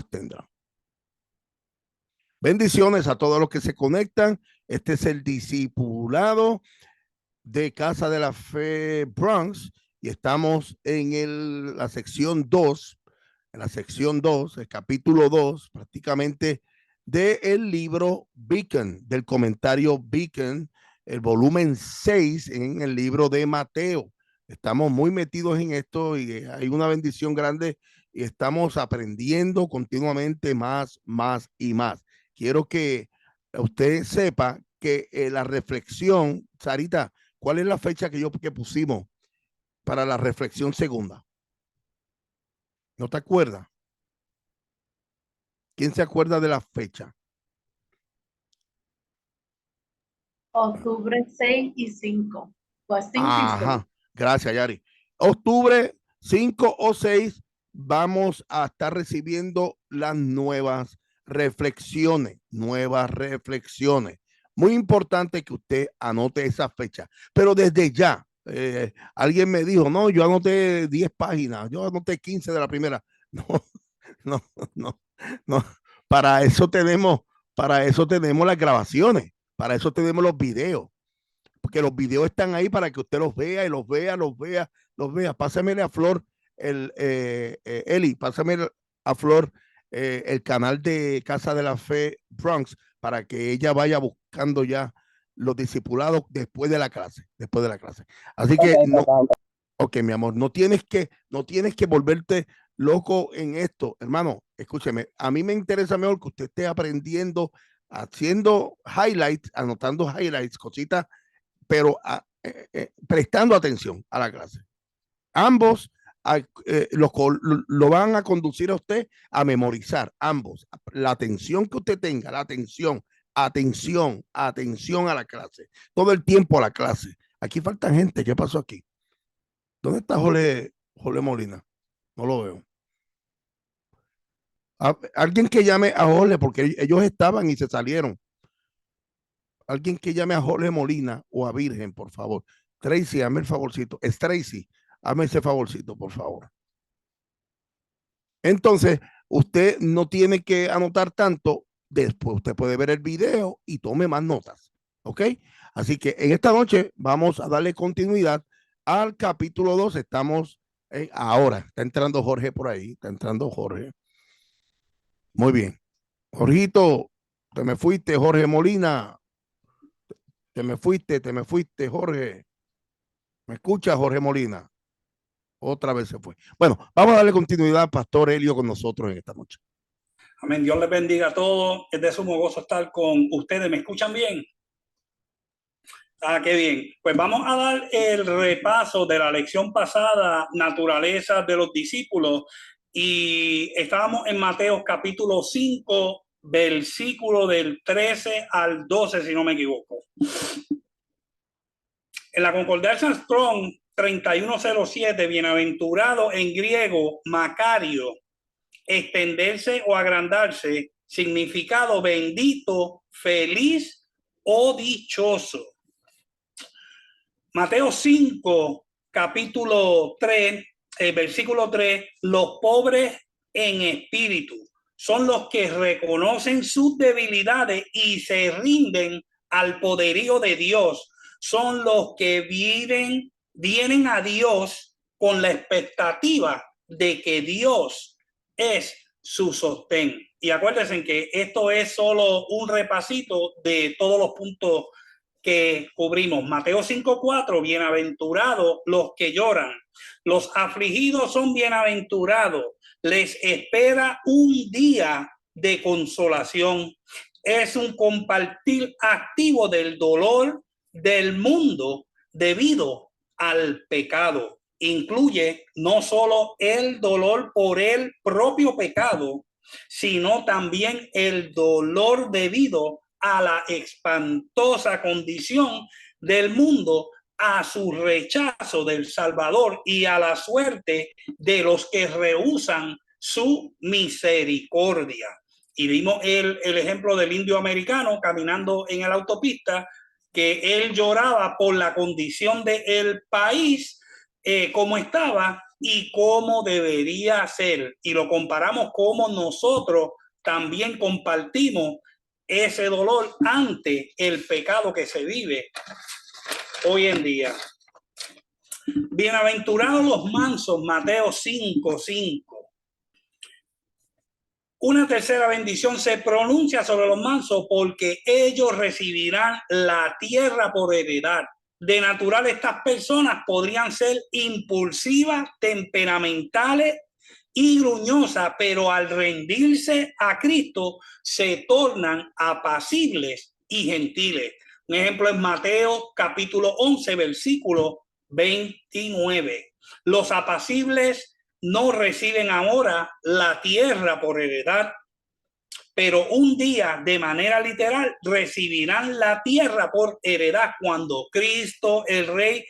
tendrán. Bendiciones a todos los que se conectan. Este es el discipulado de Casa de la Fe Bronx y estamos en la sección 2, el capítulo 2, prácticamente del libro Beacon, del comentario Beacon, el volumen 6 en el libro de Mateo. Estamos muy metidos en esto y hay una bendición grande y estamos aprendiendo continuamente más y más. Quiero que usted sepa que la reflexión, Sarita, ¿cuál es la fecha que pusimos para la reflexión segunda? ¿No te acuerdas? ¿Quién se acuerda de la fecha? Octubre 6 y 5. Pues 5 y 6. Ajá, gracias, Yari. Octubre 5 o 6 vamos a estar recibiendo las nuevas reflexiones. Muy importante que usted anote esa fecha, pero desde ya, alguien me dijo, no, yo anoté 10 páginas, yo anoté 15 de la primera. No, no, no, no. Para eso tenemos, para eso tenemos las grabaciones, para eso tenemos los videos, porque los videos están ahí para que usted los vea y los vea. Pásamele a Flor, Eli, pásamele a Flor el canal de Casa de la Fe Bronx para que ella vaya buscando ya los discipulados después de la clase, Así que no, ok, mi amor, no tienes que volverte loco en esto, hermano. Escúcheme, a mí me interesa mejor que usted esté aprendiendo, haciendo highlights, anotando highlights, cositas, pero prestando atención a la clase. Ambos lo van a conducir a usted a memorizar, ambos. La atención que usted tenga, atención a la clase, todo el tiempo a la clase. Aquí falta gente, ¿qué pasó aquí? ¿Dónde está Jorge Molina? No lo veo. Alguien que llame a Jorge, porque ellos estaban y se salieron. Alguien que llame a Jorge Molina o a Virgen, por favor. Tracy, hazme el favorcito. Es Tracy, hazme ese favorcito, por favor. Entonces, usted no tiene que anotar tanto. Después usted puede ver el video y tome más notas. ¿Ok? Así que en esta noche vamos a darle continuidad al capítulo 2. Estamos ahora. Está entrando Jorge por ahí. Está entrando Jorge. Muy bien. Jorgito, te me fuiste, Jorge Molina. Te me fuiste, Jorge. ¿Me escucha, Jorge Molina? Otra vez se fue. Bueno, vamos a darle continuidad al Pastor Helio con nosotros en esta noche. Amén. Dios les bendiga a todos. Es de sumo gozo estar con ustedes. ¿Me escuchan bien? Ah, qué bien. Pues vamos a dar el repaso de la lección pasada, naturaleza de los discípulos. Y estábamos en Mateo capítulo 5, versículo del 13 al 12, si no me equivoco. En la concordancia Strong 3107, bienaventurado en griego, Macario, extenderse o agrandarse, significado bendito, feliz o dichoso. Mateo 5, capítulo 3, versículo 3, los pobres en espíritu son los que reconocen sus debilidades y se rinden al poderío de Dios. Son los que vienen a Dios con la expectativa de que Dios es su sostén. Y acuérdense que esto es solo un repasito de todos los puntos que cubrimos. Mateo 5:4, bienaventurados los que lloran, los afligidos son bienaventurados, les espera un día de consolación. Es un compartir activo del dolor del mundo debido al pecado. Incluye no solo el dolor por el propio pecado, sino también el dolor debido a la espantosa condición del mundo, a su rechazo del Salvador y a la suerte de los que rehúsan su misericordia. Y vimos el ejemplo del indio americano caminando en la autopista, que él lloraba por la condición del país como estaba, y cómo debería ser. Y lo comparamos como nosotros también compartimos ese dolor ante el pecado que se vive hoy en día. Bienaventurados los mansos, Mateo 5:5. Una tercera bendición se pronuncia sobre los mansos porque ellos recibirán la tierra por heredad. De natural, estas personas podrían ser impulsivas, temperamentales y gruñosas, pero al rendirse a Cristo se tornan apacibles y gentiles. Un ejemplo es Mateo capítulo 11, versículo 29. Los apacibles no reciben ahora la tierra por heredad, pero un día de manera literal recibirán la tierra por heredad cuando Cristo el Rey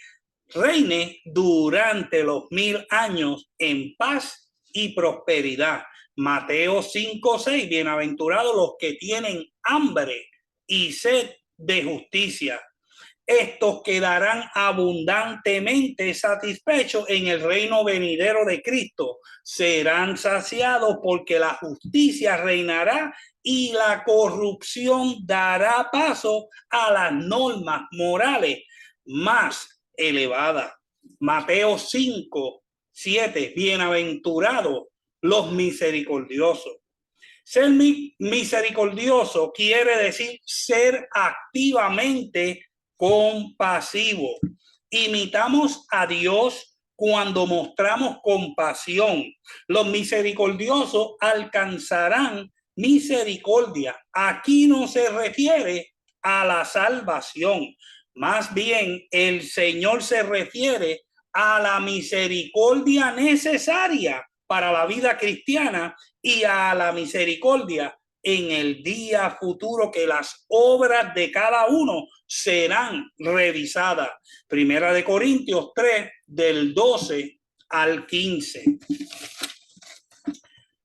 reine durante los 1000 años en paz y prosperidad. Mateo 5:6, bienaventurados los que tienen hambre y sed de justicia. Estos quedarán abundantemente satisfechos en el reino venidero de Cristo. Serán saciados porque la justicia reinará y la corrupción dará paso a las normas morales más elevadas. Mateo 5:7, bienaventurados los misericordiosos. Ser misericordioso quiere decir ser activamente compasivo. Imitamos a Dios cuando mostramos compasión. Los misericordiosos alcanzarán misericordia. Aquí no se refiere a la salvación. Más bien, el Señor se refiere a la misericordia necesaria para la vida cristiana y a la misericordia en el día futuro, que las obras de cada uno serán revisadas. Primera de Corintios 3, del 12 al 15.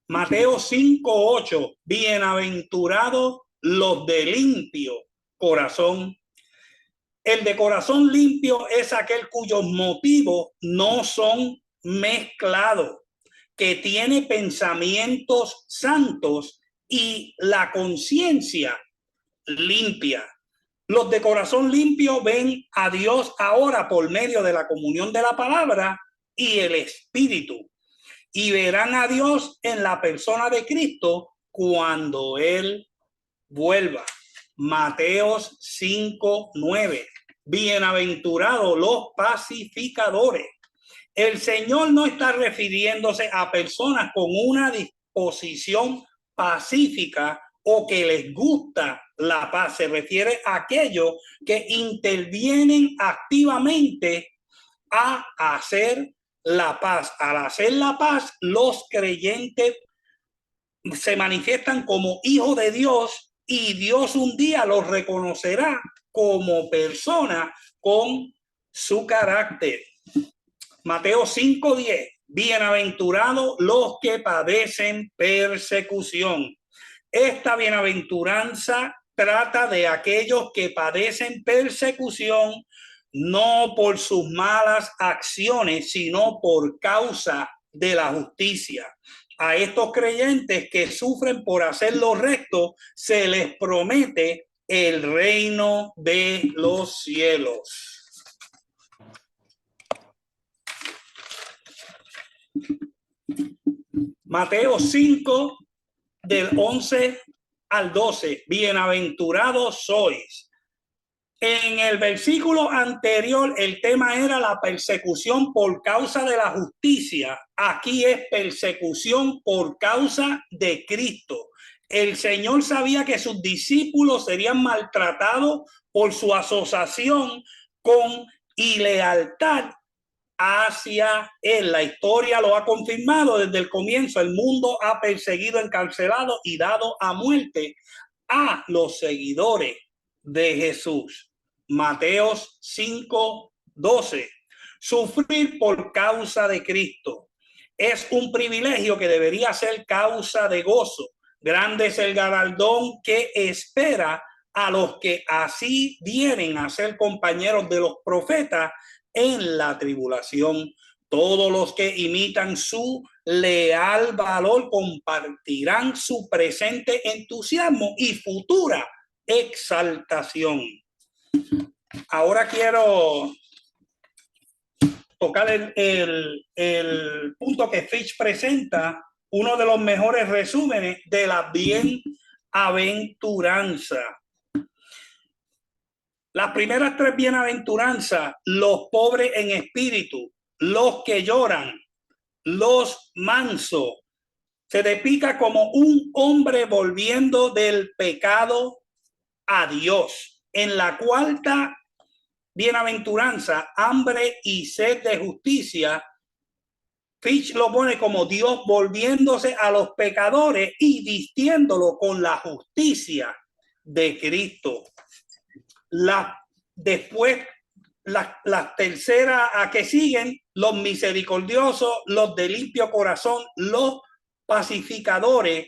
Mateo 5:8, bienaventurados los de limpio corazón. El de corazón limpio es aquel cuyos motivos no son mezclados, que tiene pensamientos santos y la conciencia limpia. Los de corazón limpio ven a Dios ahora por medio de la comunión de la palabra y el Espíritu, y verán a Dios en la persona de Cristo cuando Él vuelva. Mateo 5:9. Bienaventurados los pacificadores. El Señor no está refiriéndose a personas con una disposición pacífica o que les gusta la paz. Se refiere a aquellos que intervienen activamente a hacer la paz. Al hacer la paz, los creyentes se manifiestan como hijos de Dios y Dios un día los reconocerá como personas con su carácter. Mateo 5:10, bienaventurados los que padecen persecución. Esta bienaventuranza trata de aquellos que padecen persecución no por sus malas acciones, sino por causa de la justicia. A estos creyentes que sufren por hacer lo recto, se les promete el reino de los cielos. Mateo 5, del 11 al 12, bienaventurados sois. En el versículo anterior el tema era la persecución por causa de la justicia. Aquí es persecución por causa de Cristo. El Señor sabía que sus discípulos serían maltratados por su asociación con ilealtad hacia Él. La historia lo ha confirmado desde el comienzo. El mundo ha perseguido, encarcelado y dado a muerte a los seguidores de Jesús. Mateo 5:12. Sufrir por causa de Cristo es un privilegio que debería ser causa de gozo. Grande es el galardón que espera a los que así vienen a ser compañeros de los profetas en la tribulación. Todos los que imitan su leal valor compartirán su presente entusiasmo y futura exaltación. Ahora quiero tocar el punto que Fitch presenta, uno de los mejores resúmenes de la bienaventuranza. Las primeras tres bienaventuranzas: los pobres en espíritu, los que lloran, los mansos, se depica como un hombre volviendo del pecado a Dios. En la cuarta bienaventuranza, hambre y sed de justicia, Fitch lo pone como Dios volviéndose a los pecadores y vistiéndolo con la justicia de Cristo. Después, la tercera a que siguen, los misericordiosos, los de limpio corazón, los pacificadores.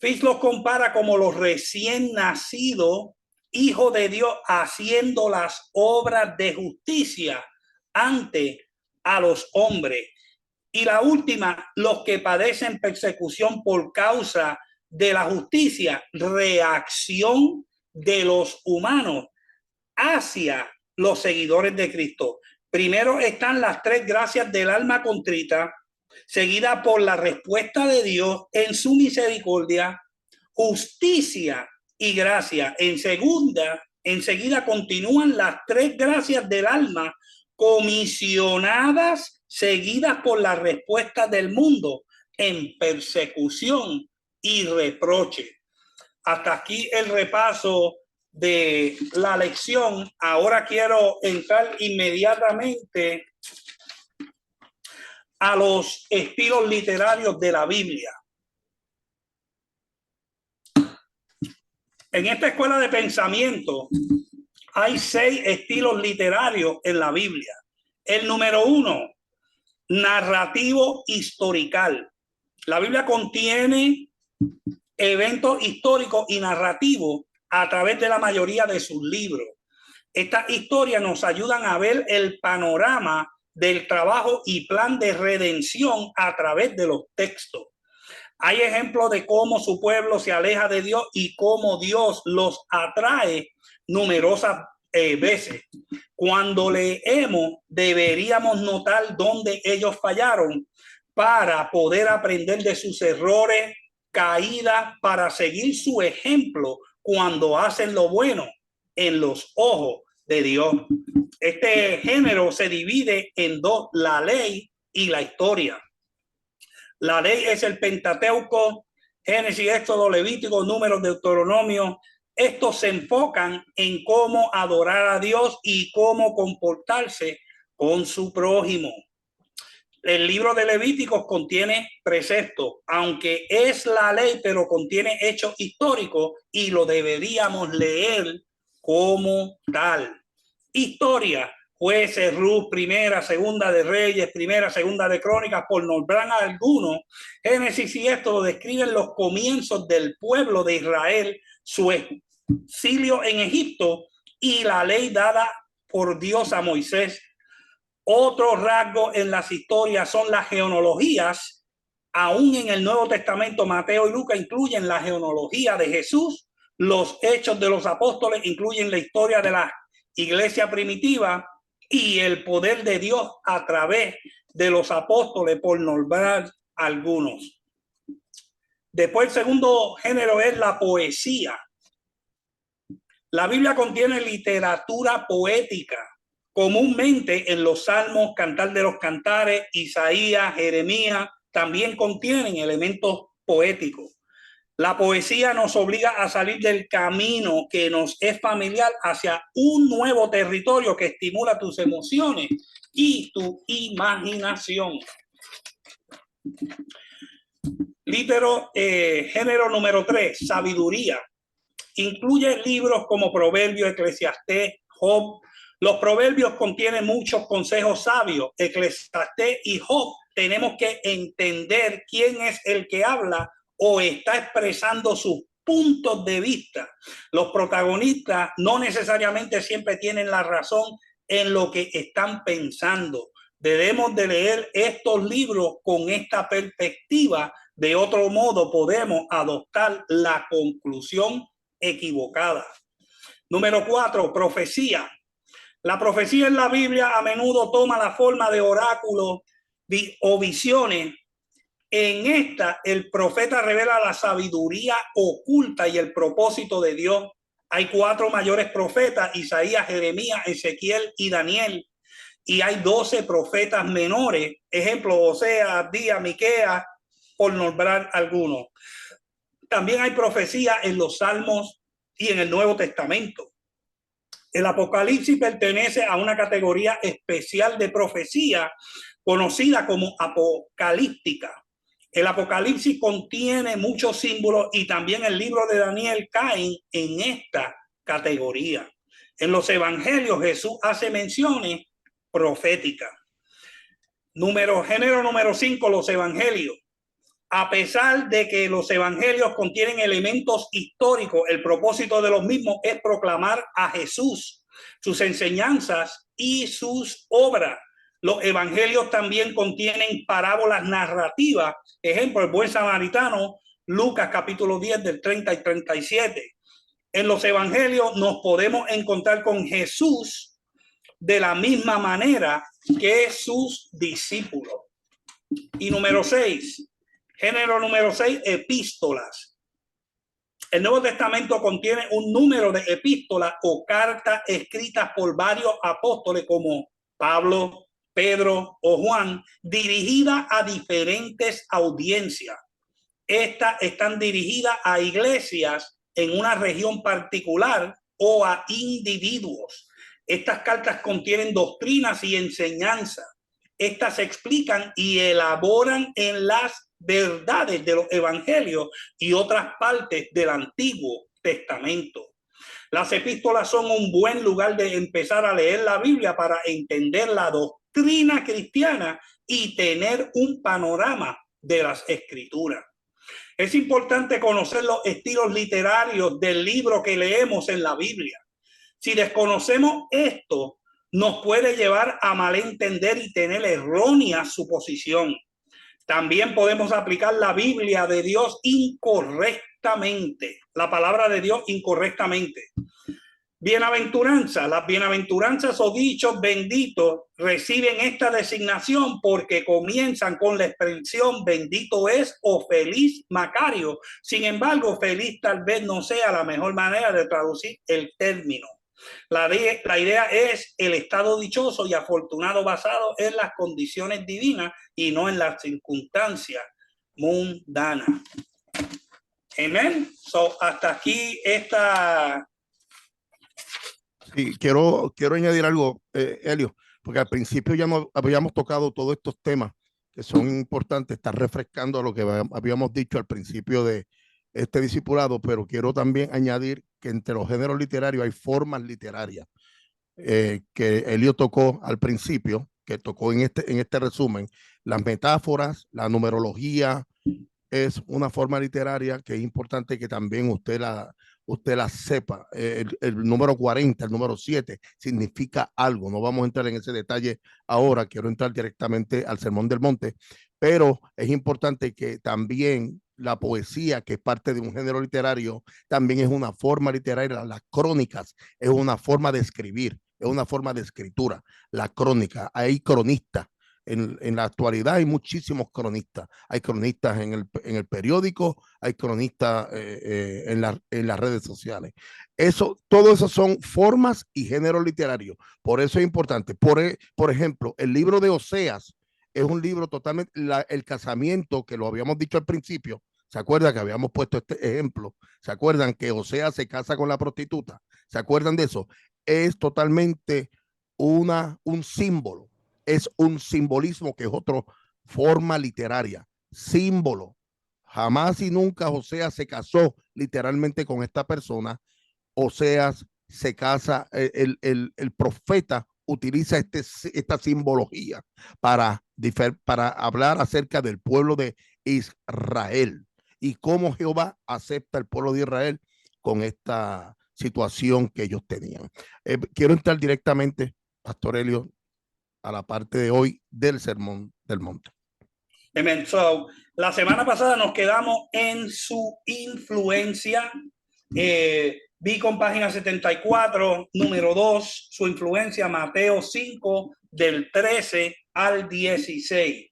Fitch los compara como los recién nacidos hijos de Dios haciendo las obras de justicia ante a los hombres. Y la última, los que padecen persecución por causa de la justicia, reacción de los humanos hacia los seguidores de Cristo. Primero están las tres gracias del alma contrita, seguida por la respuesta de Dios en su misericordia, justicia y gracia. Enseguida continúan las tres gracias del alma comisionadas, seguidas por la respuesta del mundo en persecución y reproche. Hasta aquí el repaso de la lección. Ahora quiero entrar inmediatamente a los estilos literarios de la Biblia. En esta escuela de pensamiento hay 6 estilos literarios en la Biblia. El número 1, narrativo historical. La Biblia contiene eventos históricos y narrativos a través de la mayoría de sus libros. Estas historias nos ayudan a ver el panorama del trabajo y plan de redención a través de los textos. Hay ejemplos de cómo su pueblo se aleja de Dios y cómo Dios los atrae numerosas veces. Cuando leemos, deberíamos notar dónde ellos fallaron para poder aprender de sus errores, caídas, para seguir su ejemplo cuando hacen lo bueno en los ojos de Dios. Este género se divide en dos: la ley y la historia. La ley es el Pentateuco, Génesis, Éxodo, Levítico, Números, Deuteronomio. Estos se enfocan en cómo adorar a Dios y cómo comportarse con su prójimo. El libro de Levíticos contiene preceptos, aunque es la ley, pero contiene hechos históricos y lo deberíamos leer como tal. Historia: Jueces, Ruth, Primera, Segunda de Reyes, Primera, Segunda de Crónicas, por nombrar algunos. Génesis y Éxodo describen los comienzos del pueblo de Israel, su exilio en Egipto y la ley dada por Dios a Moisés. Otro rasgo en las historias son las genealogías. Aún en el Nuevo Testamento, Mateo y Lucas incluyen la genealogía de Jesús. Los hechos de los apóstoles incluyen la historia de la iglesia primitiva y el poder de Dios a través de los apóstoles, por nombrar algunos. Después, el segundo género es la poesía. La Biblia contiene literatura poética, comúnmente en los Salmos, Cantar de los Cantares, Isaías, Jeremías, también contienen elementos poéticos. La poesía nos obliga a salir del camino que nos es familiar hacia un nuevo territorio que estimula tus emociones y tu imaginación. Género número 3, sabiduría. Incluye libros como Proverbios, Eclesiastés, Job. Los Proverbios contienen muchos consejos sabios. Eclesiastés y Job tenemos que entender quién es el que habla o está expresando sus puntos de vista. Los protagonistas no necesariamente siempre tienen la razón en lo que están pensando. Debemos de leer estos libros con esta perspectiva. De otro modo, podemos adoptar la conclusión equivocada. Número 4, profecía. La profecía en la Biblia a menudo toma la forma de oráculos o visiones. En esta, el profeta revela la sabiduría oculta y el propósito de Dios. Hay 4 mayores profetas: Isaías, Jeremías, Ezequiel y Daniel. Y hay 12 profetas menores, ejemplo, Oseas, Abdías, Miqueas, por nombrar algunos. También hay profecía en los Salmos y en el Nuevo Testamento. El Apocalipsis pertenece a una categoría especial de profecía conocida como apocalíptica. El Apocalipsis contiene muchos símbolos y también el libro de Daniel caen en esta categoría. En los evangelios Jesús hace menciones proféticas. Género número 5, los evangelios. A pesar de que los evangelios contienen elementos históricos, el propósito de los mismos es proclamar a Jesús, sus enseñanzas y sus obras. Los evangelios también contienen parábolas narrativas, ejemplo, el buen samaritano, Lucas capítulo 10 del 30 y 37. En los evangelios nos podemos encontrar con Jesús de la misma manera que sus discípulos. Y número 6, género número 6, epístolas. El Nuevo Testamento contiene un número de epístolas o cartas escritas por varios apóstoles como Pablo, Pedro o Juan, dirigidas a diferentes audiencias. Estas están dirigidas a iglesias en una región particular o a individuos. Estas cartas contienen doctrinas y enseñanzas. Estas se explican y elaboran en las verdades de los evangelios y otras partes del Antiguo Testamento. Las epístolas son un buen lugar de empezar a leer la Biblia para entender la doctrina cristiana y tener un panorama de las Escrituras. Es importante conocer los estilos literarios del libro que leemos en la Biblia. Si desconocemos esto, nos puede llevar a malentender y tener errónea suposición. También podemos aplicar la Biblia de Dios incorrectamente, la palabra de Dios incorrectamente. Bienaventuranza. Las bienaventuranzas o dichos benditos reciben esta designación porque comienzan con la expresión bendito es o feliz Macario. Sin embargo, feliz tal vez no sea la mejor manera de traducir el término. La idea es el estado dichoso y afortunado basado en las condiciones divinas y no en las circunstancias mundanas. Amén. Hasta aquí esta. Sí, quiero añadir algo, Helio, porque al principio ya no habíamos tocado todos estos temas que son importantes, estar refrescando lo que habíamos dicho al principio de este discipulado, pero quiero también añadir que entre los géneros literarios hay formas literarias que Helio tocó al principio, que tocó en este resumen, las metáforas, la numerología, es una forma literaria que es importante que también usted la sepa. El número 40, el número 7, significa algo. No vamos a entrar en ese detalle ahora, quiero entrar directamente al Sermón del Monte, pero es importante que también la poesía, que es parte de un género literario, también es una forma literaria. Las crónicas es una forma de escribir, es una forma de escritura. La crónica, hay cronistas. En la actualidad hay muchísimos cronistas. Hay cronistas en el periódico, hay cronistas en las redes sociales. Todo eso son formas y géneros literarios. Por eso es importante. Por ejemplo, el libro de Oseas es un libro totalmente, el casamiento, que lo habíamos dicho al principio. ¿Se acuerdan que habíamos puesto este ejemplo? ¿Se acuerdan que Oseas se casa con la prostituta? ¿Se acuerdan de eso? Es totalmente un símbolo. Es un simbolismo, que es otra forma literaria. Símbolo. Jamás y nunca Oseas se casó literalmente con esta persona. Oseas se casa, el profeta utiliza esta simbología para hablar acerca del pueblo de Israel y cómo Jehová acepta el pueblo de Israel con esta situación que ellos tenían. Quiero entrar directamente, Pastor Helio, a la parte de hoy del Sermón del Monte. Amen. So, la semana pasada nos quedamos en su influencia. Vi con página 74, número 2, su influencia, Mateo 5, del 13 al 16.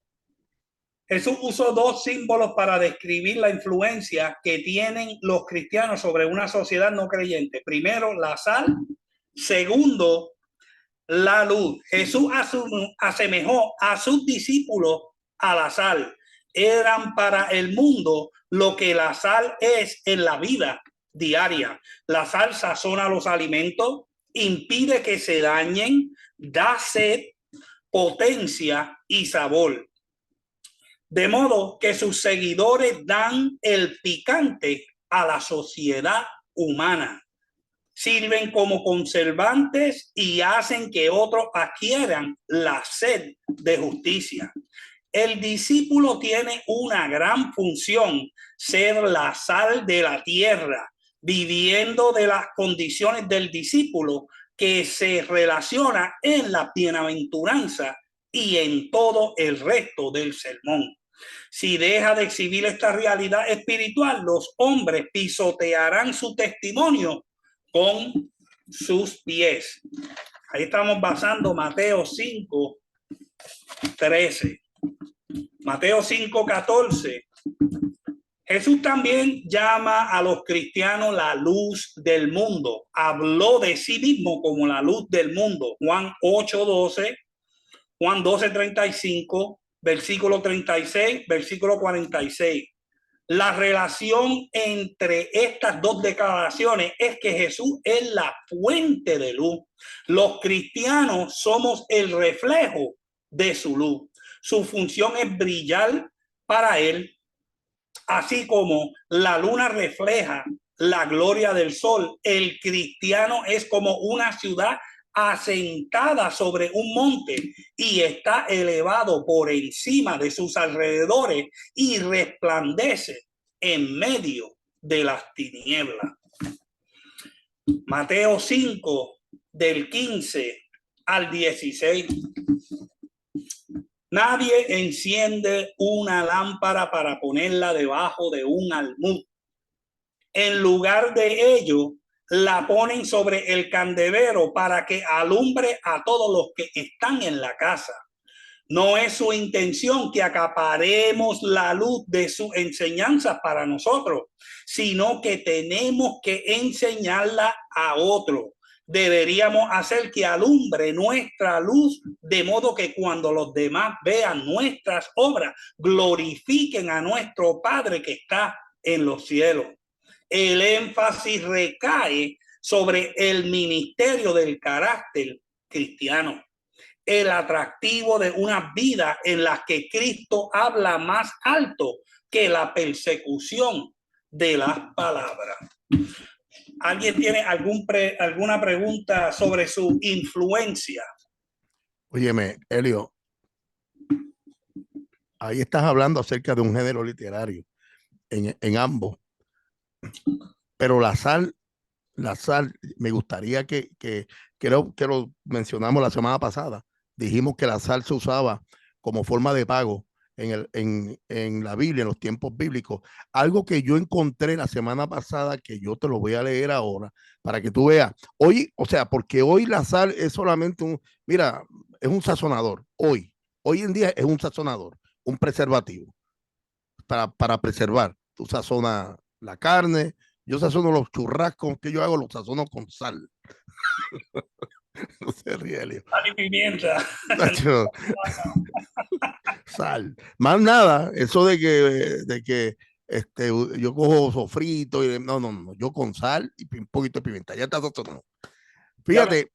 Jesús usó dos símbolos para describir la influencia que tienen los cristianos sobre una sociedad no creyente. Primero, la sal. Segundo, la luz. Jesús asemejó a sus discípulos a la sal. Eran para el mundo lo que la sal es en la vida diaria. La sal sazona los alimentos, impide que se dañen, da sed, potencia y sabor. De modo que sus seguidores dan el picante a la sociedad humana. Sirven como conservantes y hacen que otros adquieran la sed de justicia. El discípulo tiene una gran función, ser la sal de la tierra, viviendo de las condiciones del discípulo que se relaciona en la bienaventuranza y en todo el resto del sermón. Si deja de exhibir esta realidad espiritual, los hombres pisotearán su testimonio con sus pies. Ahí estamos basando Mateo 5, 13. Mateo 5, 14. Jesús también llama a los cristianos la luz del mundo. Habló de sí mismo como la luz del mundo. Juan 8, 12, Juan 12, 35, versículo 36, versículo 46. La relación entre estas dos declaraciones es que Jesús es la fuente de luz. Los cristianos somos el reflejo de su luz. Su función es brillar para él, así como la luna refleja la gloria del sol. El cristiano es como una ciudad asentada sobre un monte y está elevado por encima de sus alrededores y resplandece en medio de las tinieblas. Mateo 5, del 15 al 16. Nadie enciende una lámpara para ponerla debajo de un almud. En lugar de ello, la ponen sobre el candelero para que alumbre a todos los que están en la casa. No es su intención que acaparemos la luz de sus enseñanzas para nosotros, sino que tenemos que enseñarla a otros. Deberíamos hacer que alumbre nuestra luz, de modo que cuando los demás vean nuestras obras, glorifiquen a nuestro Padre que está en los cielos. El énfasis recae sobre el ministerio del carácter cristiano, el atractivo de una vida en la que Cristo habla más alto que la persecución de las palabras. ¿Alguien tiene alguna pregunta sobre su influencia? Óyeme, Elio, ahí estás hablando acerca de un género literario en ambos. Pero la sal, me gustaría que creo que lo mencionamos la semana pasada. Dijimos que la sal se usaba como forma de pago en la Biblia, en los tiempos bíblicos. Algo que yo encontré la semana pasada, que yo te lo voy a leer ahora, para que tú veas. Hoy, o sea, porque hoy la sal es solamente es un sazonador. Hoy en día es un sazonador, un preservativo para preservar. Tú sazonas la carne, yo sazono los churrascos que yo hago, los sazono con sal. No se ríe, Elio. Sal y pimienta. Sal. Más nada, eso de que yo cojo sofrito y no, yo con sal y un poquito de pimienta. Ya está todo. Fíjate.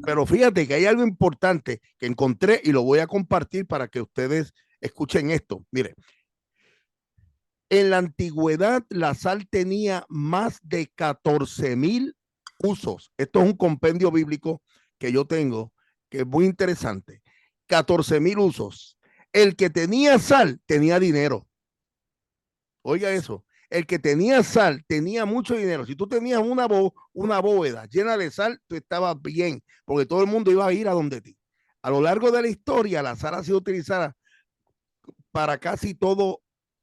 Pero fíjate que hay algo importante que encontré y lo voy a compartir para que ustedes escuchen esto. Mire, en la antigüedad la sal tenía más de 14,000 usos. Esto es un compendio bíblico que yo tengo, que es muy interesante. 14,000 usos. El que tenía sal tenía dinero. Oiga eso. el que tenía sal tenía mucho dinero. Si tú tenías una bóveda llena de sal, tú estabas bien, porque todo el mundo iba a ir a donde ti. A lo largo de la historia, la sal ha sido utilizada para casi todo,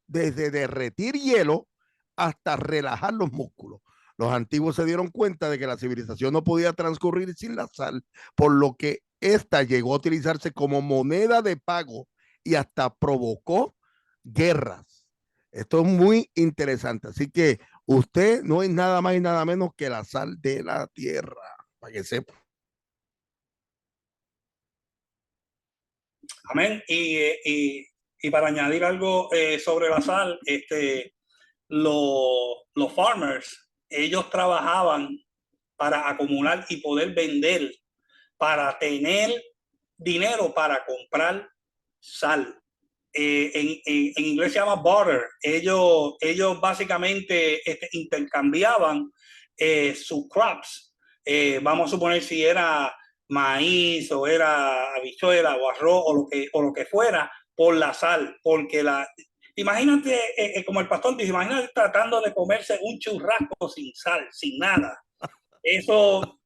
desde derretir hielo hasta relajar los músculos. Los antiguos se dieron cuenta de que la civilización no podía transcurrir sin la sal, por lo que esta llegó a utilizarse como moneda de pago y hasta provocó guerras. Esto es muy interesante. Así que usted no es nada más y nada menos que la sal de la tierra, para que sepa. Amén. Y para añadir algo sobre la sal, los farmers, ellos trabajaban para acumular y poder vender, para tener dinero para comprar sal. En inglés se llama barter. Ellos básicamente intercambiaban sus crops. Vamos a suponer si era maíz o era habichuela o arroz o lo que fuera, por la sal, porque imagínate, como el pastor dice, imagínate tratando de comerse un churrasco sin sal, sin nada. Eso,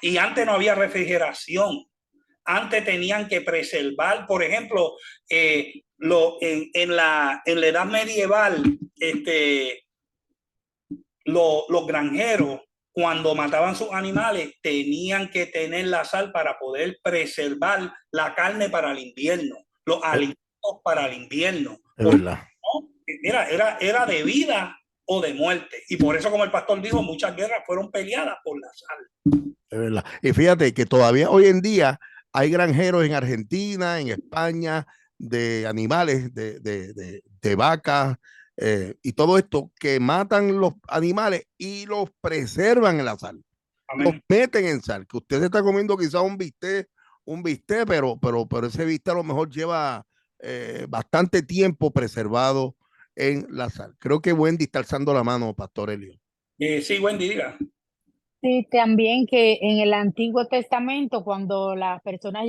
y antes no había refrigeración. Antes tenían que preservar, por ejemplo, en la edad medieval, los granjeros, cuando mataban sus animales, tenían que tener la sal para poder preservar la carne para el invierno, los alimentos para el invierno. Es verdad. ¿No? Era de vida o de muerte. Y por eso, como el pastor dijo, muchas guerras fueron peleadas por la sal. Es verdad. Y fíjate que todavía hoy en día hay granjeros en Argentina, en España, de animales, de vacas y todo esto, que matan los animales y los preservan en la sal. Amén. Los meten en sal. Que usted se está comiendo quizás un bistec, pero ese bistec a lo mejor lleva bastante tiempo preservado en la sal. Creo que Wendy está alzando la mano, Pastor Elio. Sí, Wendy, diga. Sí, también que en el Antiguo Testamento, cuando las personas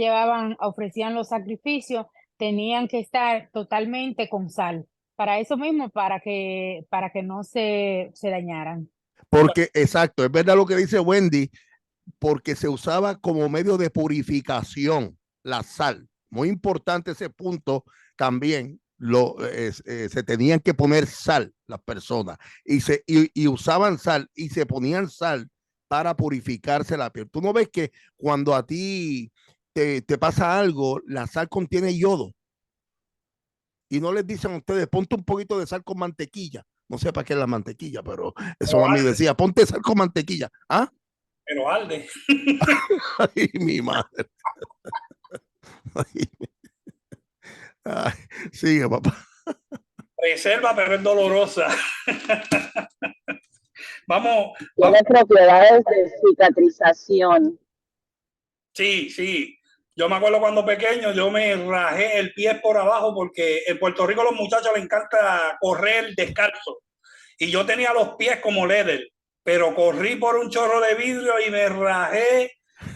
ofrecían los sacrificios, tenían que estar totalmente con sal. Para eso mismo, para que no se dañaran. Porque, exacto, es verdad lo que dice Wendy, porque se usaba como medio de purificación la sal. Muy importante ese punto también. Se tenían que poner sal las personas y usaban sal y se ponían sal para purificarse la piel. Tú no ves que cuando a ti te pasa algo, la sal contiene yodo y no les dicen a ustedes, ponte un poquito de sal con mantequilla. No sé para qué es la mantequilla, pero eso a mí decía, ponte sal con mantequilla. ¿Ah? Pero arde. Ay, mi madre. Ay, sigue, papá. Preserva, pero es dolorosa. Vamos. Tiene propiedades de cicatrización. Sí. Yo me acuerdo cuando pequeño, yo me rajé el pie por abajo porque en Puerto Rico a los muchachos les encanta correr descalzo. Y yo tenía los pies como leather, pero corrí por un chorro de vidrio y me rajé.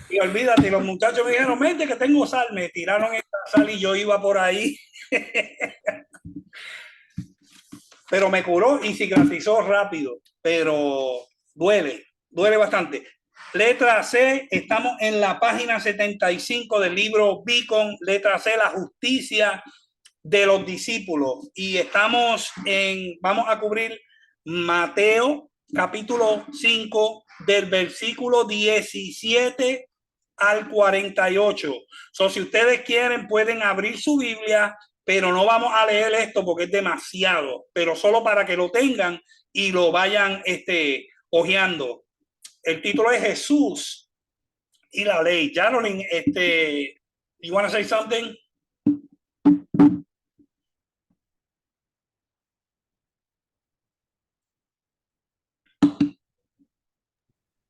Y olvídate, los muchachos me dijeron, vente que tengo sal. Me tiraron esta sal y yo iba por ahí. Pero me curó y cicatrizó rápido. Pero duele bastante. Letra C, estamos en la página 75 del libro Beacon. Letra C, la justicia de los discípulos. Y vamos a cubrir Mateo capítulo 5 del versículo 17 al 48. Si ustedes quieren pueden abrir su Biblia, pero no vamos a leer esto porque es demasiado, pero solo para que lo tengan y lo vayan hojeando. El título es Jesús y la ley. Janolin, you want to say something?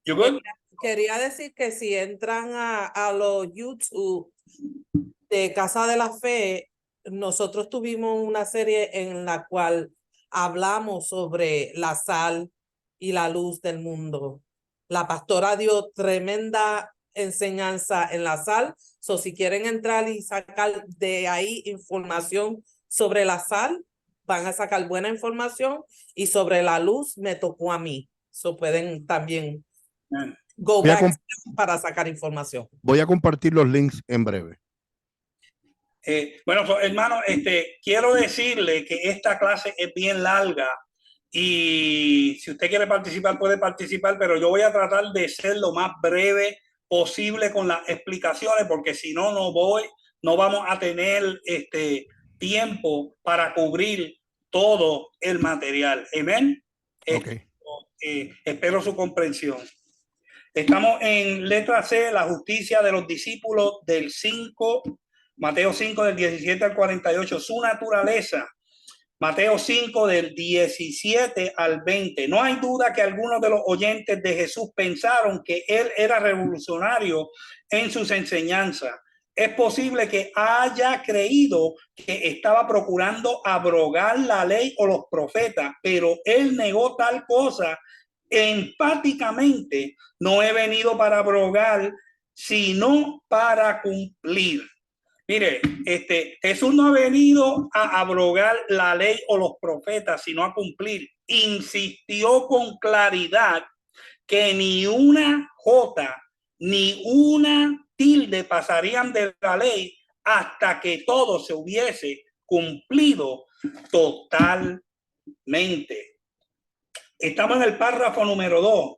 You good? Quería decir que si entran a los YouTube de Casa de la Fe, nosotros tuvimos una serie en la cual hablamos sobre la sal y la luz del mundo. La pastora dio tremenda enseñanza en la sal. Si quieren entrar y sacar de ahí información sobre la sal, van a sacar buena información y sobre la luz me tocó a mí. So pueden también go Voy a back para sacar información. Voy a compartir los links en breve. Bueno, hermano, quiero decirle que esta clase es bien larga y si usted quiere participar, puede participar, pero yo voy a tratar de ser lo más breve posible con las explicaciones, porque si no, no vamos a tener tiempo para cubrir todo el material. Amén. Okay. Espero su comprensión. Estamos en letra C, la justicia de los discípulos del 5, Mateo 5 del 17 al 48, su naturaleza. Mateo 5 del 17 al 20. No hay duda que algunos de los oyentes de Jesús pensaron que él era revolucionario en sus enseñanzas. Es posible que haya creído que estaba procurando abrogar la ley o los profetas, pero él negó tal cosa enfáticamente. No he venido para abrogar, sino para cumplir. Mire, Jesús no ha venido a abrogar la ley o los profetas, sino a cumplir. Insistió con claridad que ni una jota ni una tilde pasarían de la ley hasta que todo se hubiese cumplido totalmente. Estamos en el párrafo número 2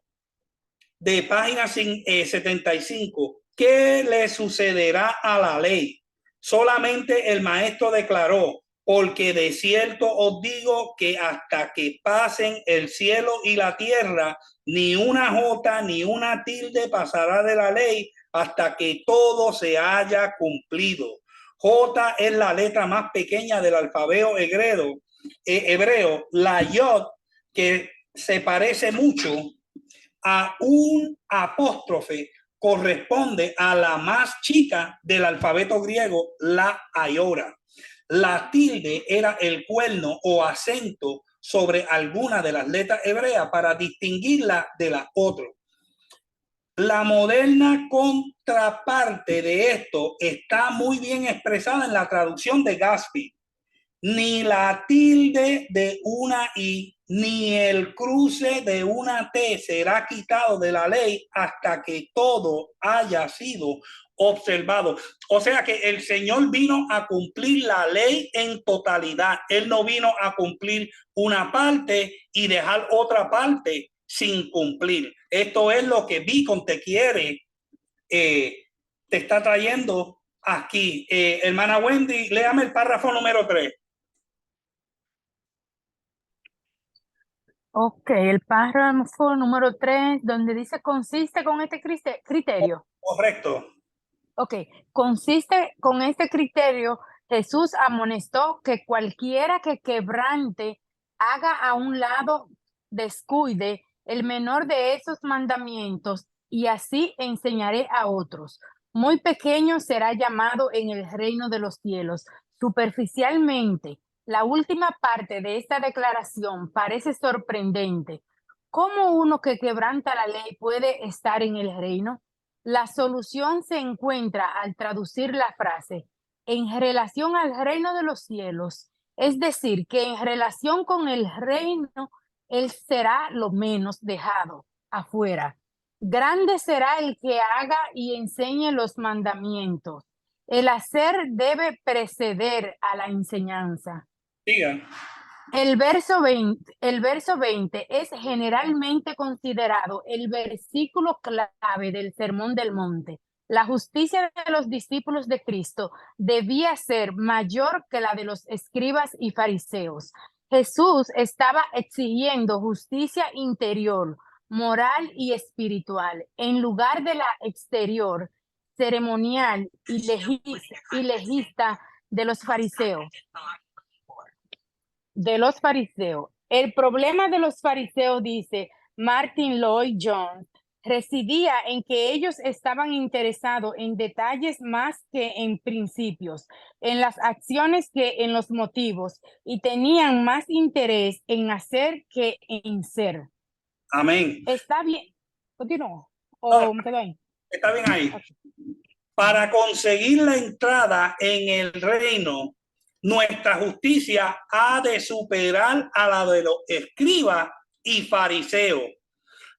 de página 75. ¿Qué le sucederá a la ley? Solamente el maestro declaró: porque de cierto os digo que hasta que pasen el cielo y la tierra, ni una jota ni una tilde pasará de la ley hasta que todo se haya cumplido. J es la letra más pequeña del alfabeto hebreo, la yod, que se parece mucho a un apóstrofe, corresponde a la más chica del alfabeto griego, la iota. La tilde era el cuerno o acento sobre alguna de las letras hebreas para distinguirla de las otras. La moderna contraparte de esto está muy bien expresada en la traducción de Gaspar. Ni la tilde de una I ni el cruce de una T será quitado de la ley hasta que todo haya sido observado. O sea que el Señor vino a cumplir la ley en totalidad. Él no vino a cumplir una parte y dejar otra parte sin cumplir. Esto es lo que Beacon te está trayendo aquí. Hermana Wendy, léame el párrafo número 3. Ok, el párrafo número 3, donde dice consiste con este criterio. Correcto. Ok, consiste con este criterio. Jesús amonestó que cualquiera que quebrante, haga a un lado, descuide el menor de esos mandamientos, y así enseñaré a otros. Muy pequeño será llamado en el reino de los cielos. Superficialmente, la última parte de esta declaración parece sorprendente. ¿Cómo uno que quebranta la ley puede estar en el reino? La solución se encuentra al traducir la frase en relación al reino de los cielos, es decir, que en relación con el reino, él será lo menos dejado afuera. Grande será el que haga y enseñe los mandamientos. El hacer debe preceder a la enseñanza. Siga. El verso 20 es generalmente considerado el versículo clave del Sermón del Monte. La justicia de los discípulos de Cristo debía ser mayor que la de los escribas y fariseos. Jesús estaba exigiendo justicia interior, moral y espiritual, en lugar de la exterior, ceremonial y legista de los fariseos. El problema de los fariseos, dice Martin Lloyd Jones, residía en que ellos estaban interesados en detalles más que en principios, en las acciones que en los motivos, y tenían más interés en hacer que en ser. Amén. ¿Está bien? ¿Continúo? ¿O me quedo ahí? Está bien ahí. Okay. Para conseguir la entrada en el reino, nuestra justicia ha de superar a la de los escribas y fariseos,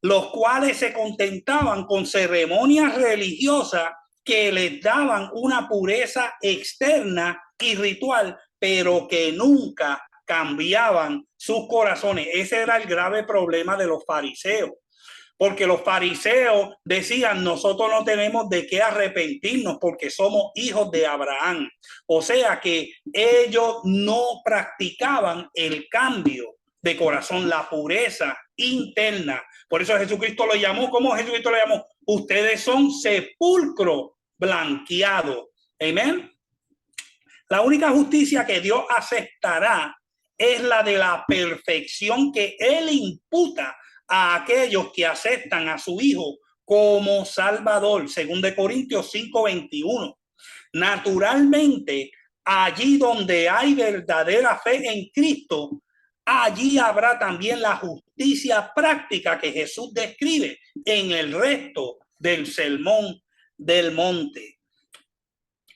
los cuales se contentaban con ceremonias religiosas que les daban una pureza externa y ritual, pero que nunca cambiaban sus corazones. Ese era el grave problema de los fariseos, porque los fariseos decían: nosotros no tenemos de qué arrepentirnos porque somos hijos de Abraham. O sea que ellos no practicaban el cambio de corazón, la pureza interna. Por eso Jesucristo lo llamó, ¿cómo Jesucristo lo llamó? Ustedes son sepulcro blanqueado. Amén. La única justicia que Dios aceptará es la de la perfección que Él imputa a aquellos que aceptan a su Hijo como Salvador. 2 Corintios 5:21. Naturalmente, allí donde hay verdadera fe en Cristo, allí habrá también la justicia práctica que Jesús describe en el resto del Sermón del Monte.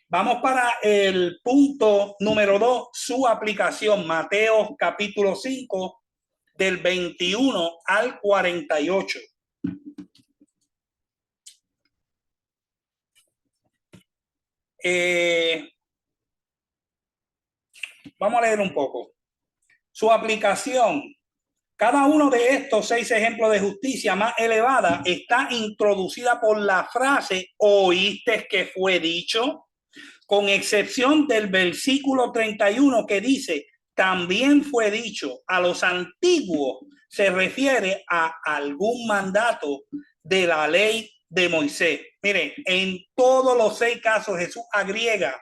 Vamos para el punto número 2, su aplicación. Mateo capítulo 5, del 21 al 48. Vamos a leer un poco. Su aplicación. Cada uno de estos 6 ejemplos de justicia más elevada está introducida por la frase ¿oíste que fue dicho? Con excepción del versículo 31 que dice también fue dicho. A los antiguos se refiere a algún mandato de la ley de Moisés. Mire, en todos los 6 casos Jesús agrega,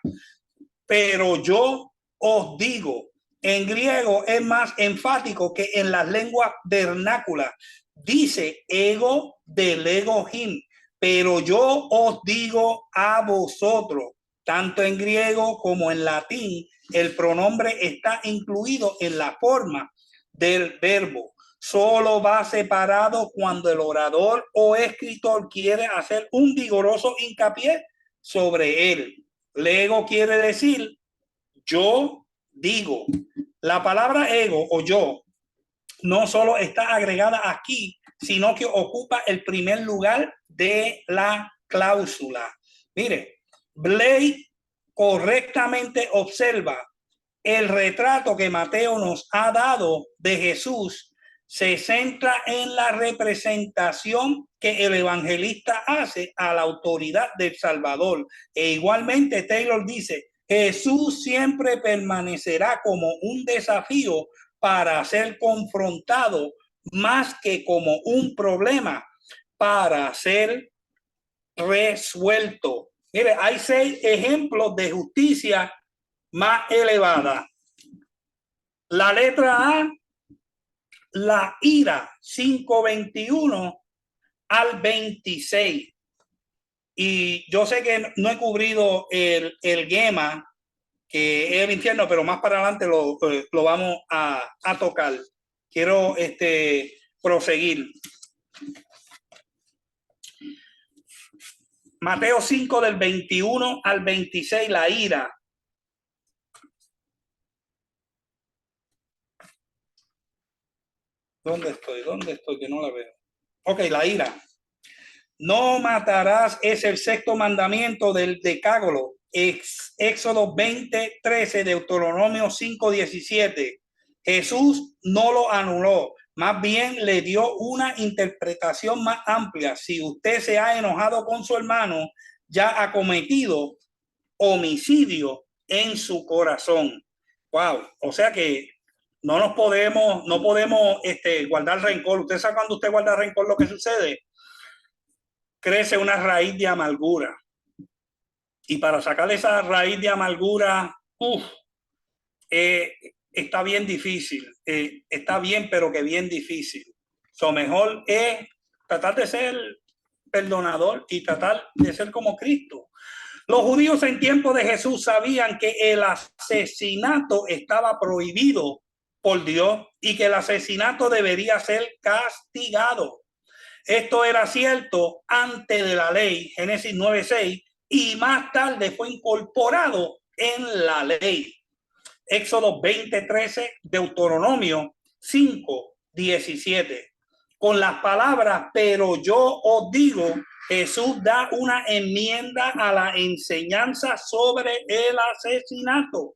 pero yo os digo. En griego es más enfático que en las lenguas vernáculas. Dice ego del egohim, pero yo os digo a vosotros. Tanto en griego como en latín, el pronombre está incluido en la forma del verbo. Solo va separado cuando el orador o escritor quiere hacer un vigoroso hincapié sobre él. Lego quiere decir yo digo. La palabra ego o yo no solo está agregada aquí, sino que ocupa el primer lugar de la cláusula. Mire, Blake correctamente observa el retrato que Mateo nos ha dado de Jesús. Se centra en la representación que el evangelista hace a la autoridad del Salvador. E igualmente Taylor dice, Jesús siempre permanecerá como un desafío para ser confrontado más que como un problema para ser resuelto. Mire, hay 6 ejemplos de justicia más elevada. La letra A, la ira, 5:21 al 26. Y yo sé que no he cubrido el Gema, que es el infierno, pero más para adelante lo vamos a tocar. Quiero proseguir. Mateo 5 del 21 al 26, la ira. ¿Dónde estoy? Que no la veo. Ok, la ira. No matarás es el 6º mandamiento del Decálogo. Éxodo 20:13, Deuteronomio 5:17. Jesús no lo anuló, más bien le dio una interpretación más amplia. Si usted se ha enojado con su hermano, ya ha cometido homicidio en su corazón. Wow, o sea que no podemos guardar rencor. Usted sabe cuando usted guarda rencor lo que sucede. Crece una raíz de amargura. Y para sacar esa raíz de amargura, está bien difícil. Está bien, pero que bien difícil. Lo mejor es tratar de ser perdonador y tratar de ser como Cristo. Los judíos en tiempo de Jesús sabían que el asesinato estaba prohibido por Dios y que el asesinato debería ser castigado. Esto era cierto antes de la ley, Génesis 9:6, y más tarde fue incorporado en la ley. Éxodo 20:13, Deuteronomio 5:17. Con las palabras, pero yo os digo, Jesús da una enmienda a la enseñanza sobre el asesinato.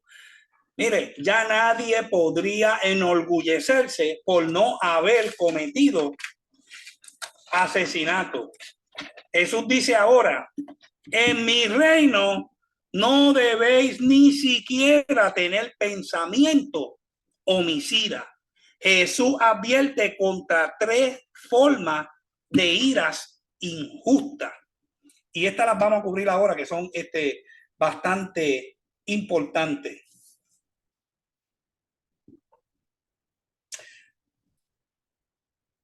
Mire, ya nadie podría enorgullecerse por no haber cometido asesinato. Jesús dice ahora, en mi reino no debéis ni siquiera tener pensamiento homicida. Jesús advierte contra 3 formas de iras injustas. Y estas las vamos a cubrir ahora, que son bastante importantes.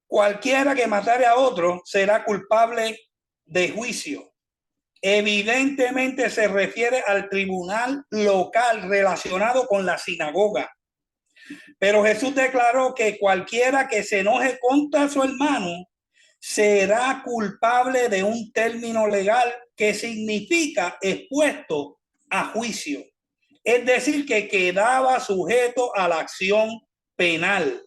Cualquiera que matare a otro será culpable de juicio. Evidentemente se refiere al tribunal local relacionado con la sinagoga. Pero Jesús declaró que cualquiera que se enoje contra su hermano será culpable de un término legal que significa expuesto a juicio. Es decir, que quedaba sujeto a la acción penal.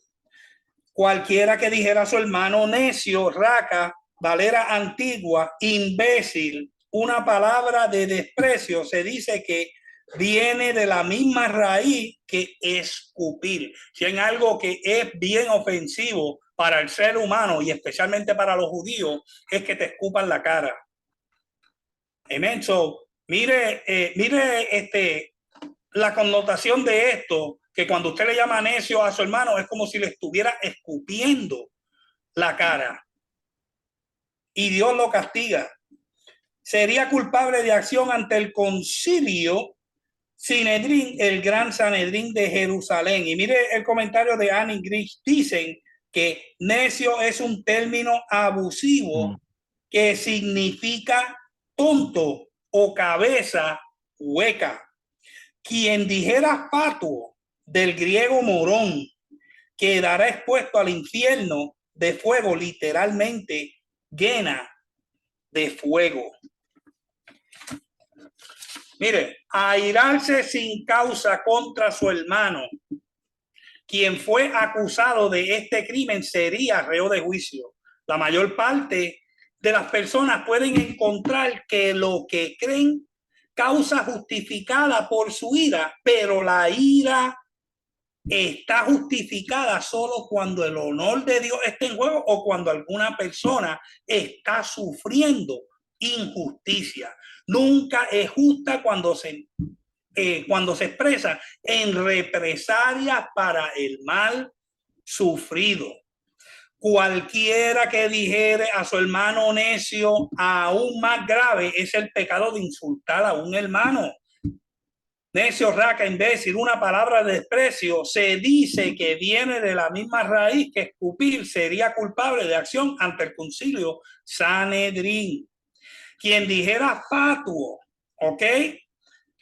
Cualquiera que dijera a su hermano necio, raca, valera antigua, imbécil, una palabra de desprecio, se dice que viene de la misma raíz que escupir. Si hay algo que es bien ofensivo para el ser humano y especialmente para los judíos, es que te escupan la cara. Amén. So, mire la connotación de esto, que cuando usted le llama necio a su hermano es como si le estuviera escupiendo la cara. Y Dios lo castiga. Sería culpable de acción ante el concilio Sanedrín, el gran Sanedrín de Jerusalén. Y mire el comentario de Annie Grich. Dicen que necio es un término abusivo que significa tonto o cabeza hueca. Quien dijera fatuo, del griego morón, quedará expuesto al infierno de fuego, literalmente llena de fuego. Mire, airarse sin causa contra su hermano, quien fue acusado de este crimen, sería reo de juicio. La mayor parte de las personas pueden encontrar que lo que creen causa justificada por su ira, pero la ira está justificada solo cuando el honor de Dios está en juego o cuando alguna persona está sufriendo injusticia. Nunca es justa cuando se expresa en represalia para el mal sufrido. Cualquiera que dijere a su hermano necio, aún más grave es el pecado de insultar a un hermano. Necio, raca, imbécil, una palabra de desprecio, se dice que viene de la misma raíz que escupir, sería culpable de acción ante el concilio Sanedrín. Quien dijera fatuo, ¿ok?,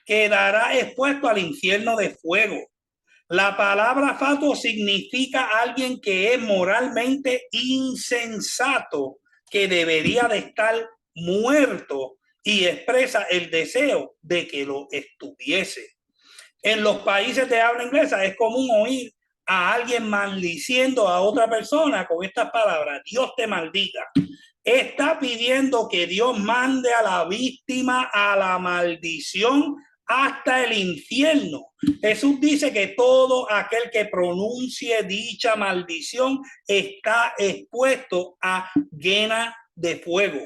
quedará expuesto al infierno de fuego. La palabra fatuo significa alguien que es moralmente insensato, que debería de estar muerto, y expresa el deseo de que lo estuviese. En los países de habla inglesa es común oír a alguien maldiciendo a otra persona con estas palabras: Dios te maldiga. Está pidiendo que Dios mande a la víctima a la maldición hasta el infierno. Jesús dice que todo aquel que pronuncie dicha maldición está expuesto a llena de fuego.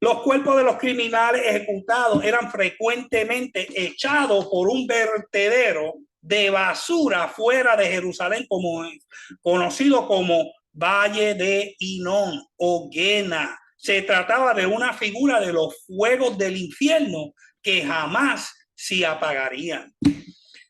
Los cuerpos de los criminales ejecutados eran frecuentemente echados por un vertedero de basura fuera de Jerusalén, conocido como Valle de Hinón o Guena. Se trataba de una figura de los fuegos del infierno que jamás se apagarían.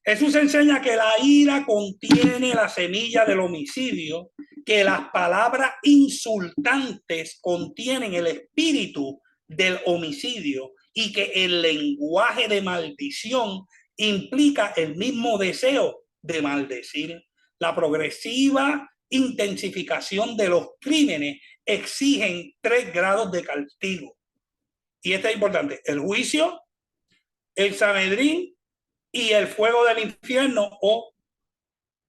Jesús enseña que la ira contiene la semilla del homicidio, que las palabras insultantes contienen el espíritu del homicidio y que el lenguaje de maldición implica el mismo deseo de maldecir. La progresiva intensificación de los crímenes exigen 3 grados de castigo. Y esto es importante: el juicio, el Sanedrín y el fuego del infierno o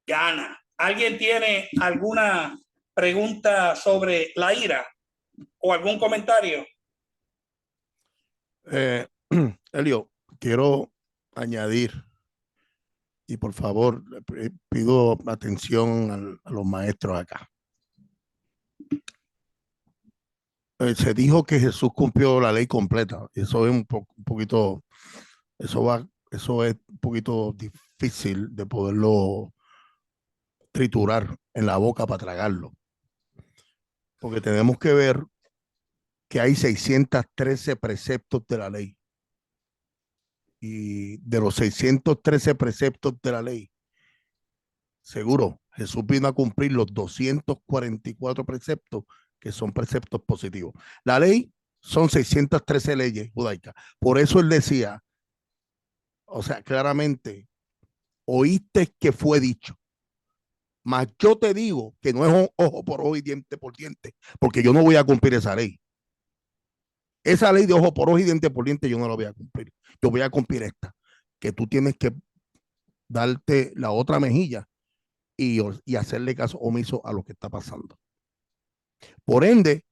gana. ¿Alguien tiene alguna pregunta sobre la ira o algún comentario? Elio, quiero añadir, y por favor, pido atención a los maestros acá. Se dijo que Jesús cumplió la ley completa. Eso es un poquito, eso es un poquito difícil de poderlo triturar en la boca para tragarlo. Porque tenemos que ver que hay 613 preceptos de la ley. Y de los 613 preceptos de la ley, seguro, Jesús vino a cumplir los 244 preceptos que son preceptos positivos. La ley son 613 leyes judaicas. Por eso él decía, o sea, claramente, oíste que fue dicho, mas yo te digo que no es ojo por ojo y diente por diente, porque yo no voy a cumplir esa ley. Esa ley de ojo por ojo y diente por diente yo no la voy a cumplir. Yo voy a cumplir esta, que tú tienes que darte la otra mejilla y hacerle caso omiso a lo que está pasando. Por ende,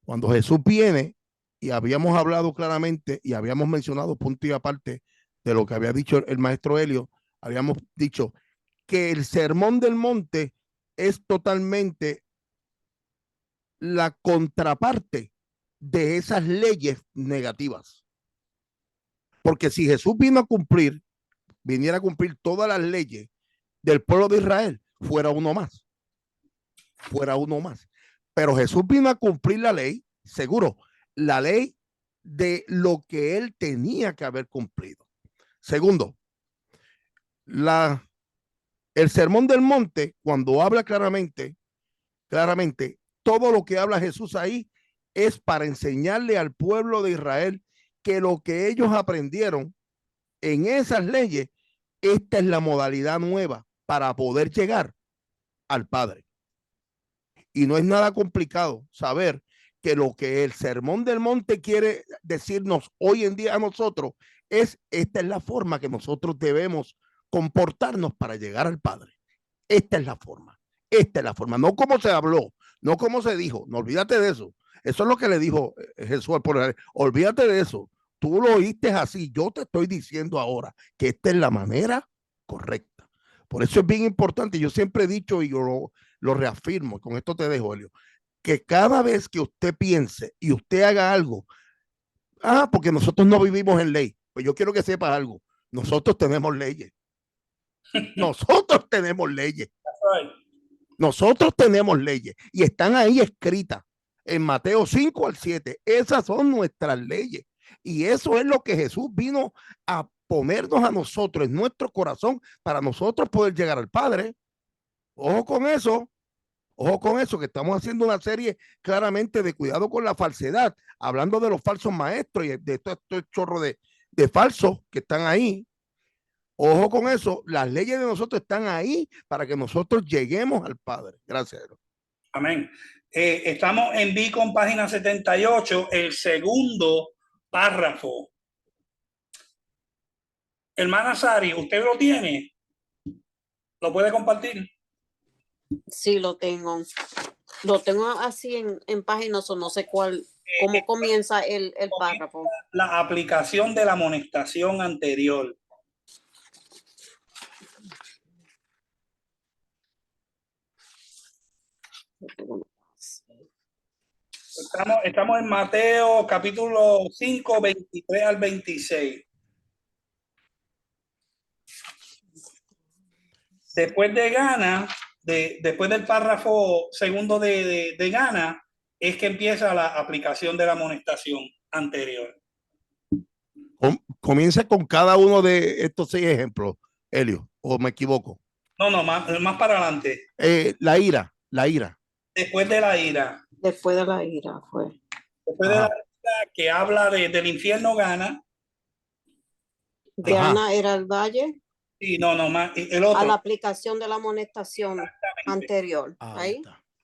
cuando Jesús viene y habíamos hablado claramente y habíamos mencionado punto y aparte de lo que había dicho el maestro Helio, habíamos dicho que el sermón del monte es totalmente la contraparte de esas leyes negativas. Porque si Jesús viniera a cumplir todas las leyes del pueblo de Israel, fuera uno más. Pero Jesús vino a cumplir la ley, seguro, la ley de lo que él tenía que haber cumplido. Segundo, el sermón del monte, cuando habla claramente, todo lo que habla Jesús ahí es para enseñarle al pueblo de Israel que lo que ellos aprendieron en esas leyes, esta es la modalidad nueva para poder llegar al Padre. Y no es nada complicado saber que lo que el sermón del monte quiere decirnos hoy en día a nosotros es, esta es la forma que nosotros debemos comportarnos para llegar al Padre. Esta es la forma, no como se habló, no como se dijo, no olvídate de eso. Eso es lo que le dijo Jesús al pueblo. Olvídate de eso, tú lo oíste así, yo te estoy diciendo ahora que esta es la manera correcta. Por eso es bien importante, yo siempre he dicho y yo lo reafirmo, con esto te dejo, Helio, que cada vez que usted piense y usted haga algo, porque nosotros no vivimos en ley, pues yo quiero que sepas algo, nosotros tenemos leyes. Nosotros tenemos leyes. Nosotros tenemos leyes y están ahí escritas en Mateo 5 al 7. Esas son nuestras leyes y eso es lo que Jesús vino a ponernos a nosotros en nuestro corazón para nosotros poder llegar al Padre. Ojo con eso, que estamos haciendo una serie claramente de cuidado con la falsedad, hablando de los falsos maestros y de estos chorros de falsos que están ahí. Ojo con eso, las leyes de nosotros están ahí para que nosotros lleguemos al Padre. Gracias. Amén. Estamos en Beacon, página 78, el segundo párrafo. Hermana Sari, ¿usted lo tiene? ¿Lo puede compartir? Sí, lo tengo. Lo tengo así en páginas o no sé cuál, cómo comienza el párrafo. La aplicación de la amonestación anterior. Estamos en Mateo capítulo 5, 23 al 26. Después de Gana, después del párrafo segundo de Gana, es que empieza la aplicación de la amonestación anterior. Comienza con cada uno de estos 6 ejemplos, Helio, o me equivoco. No, más para adelante. La ira. Después de la ira. Después de la ira fue. Después de la ira, que habla del infierno Gana. Gana era el valle. Sí, más el otro. A la aplicación de la amonestación anterior. Ahí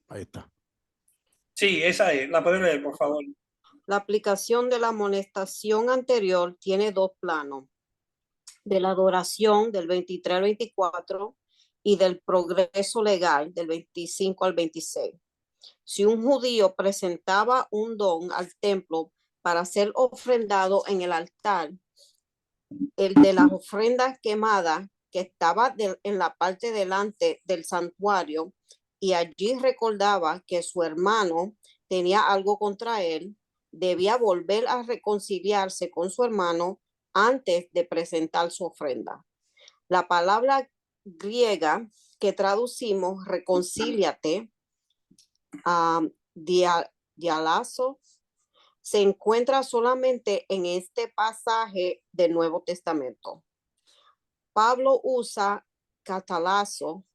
está. Sí, esa es. La puedes leer, por favor. La aplicación de la amonestación anterior tiene 2 planos. de la adoración del 23 al 24 y del progreso legal del 25 al 26. Si un judío presentaba un don al templo para ser ofrendado en el altar, el de las ofrendas quemadas que estaba en la parte delante del santuario y allí recordaba que su hermano tenía algo contra él, debía volver a reconciliarse con su hermano antes de presentar su ofrenda. La palabra griega que traducimos reconcíliate, dialazo, se encuentra solamente en este pasaje del Nuevo Testamento. Pablo usa catalazo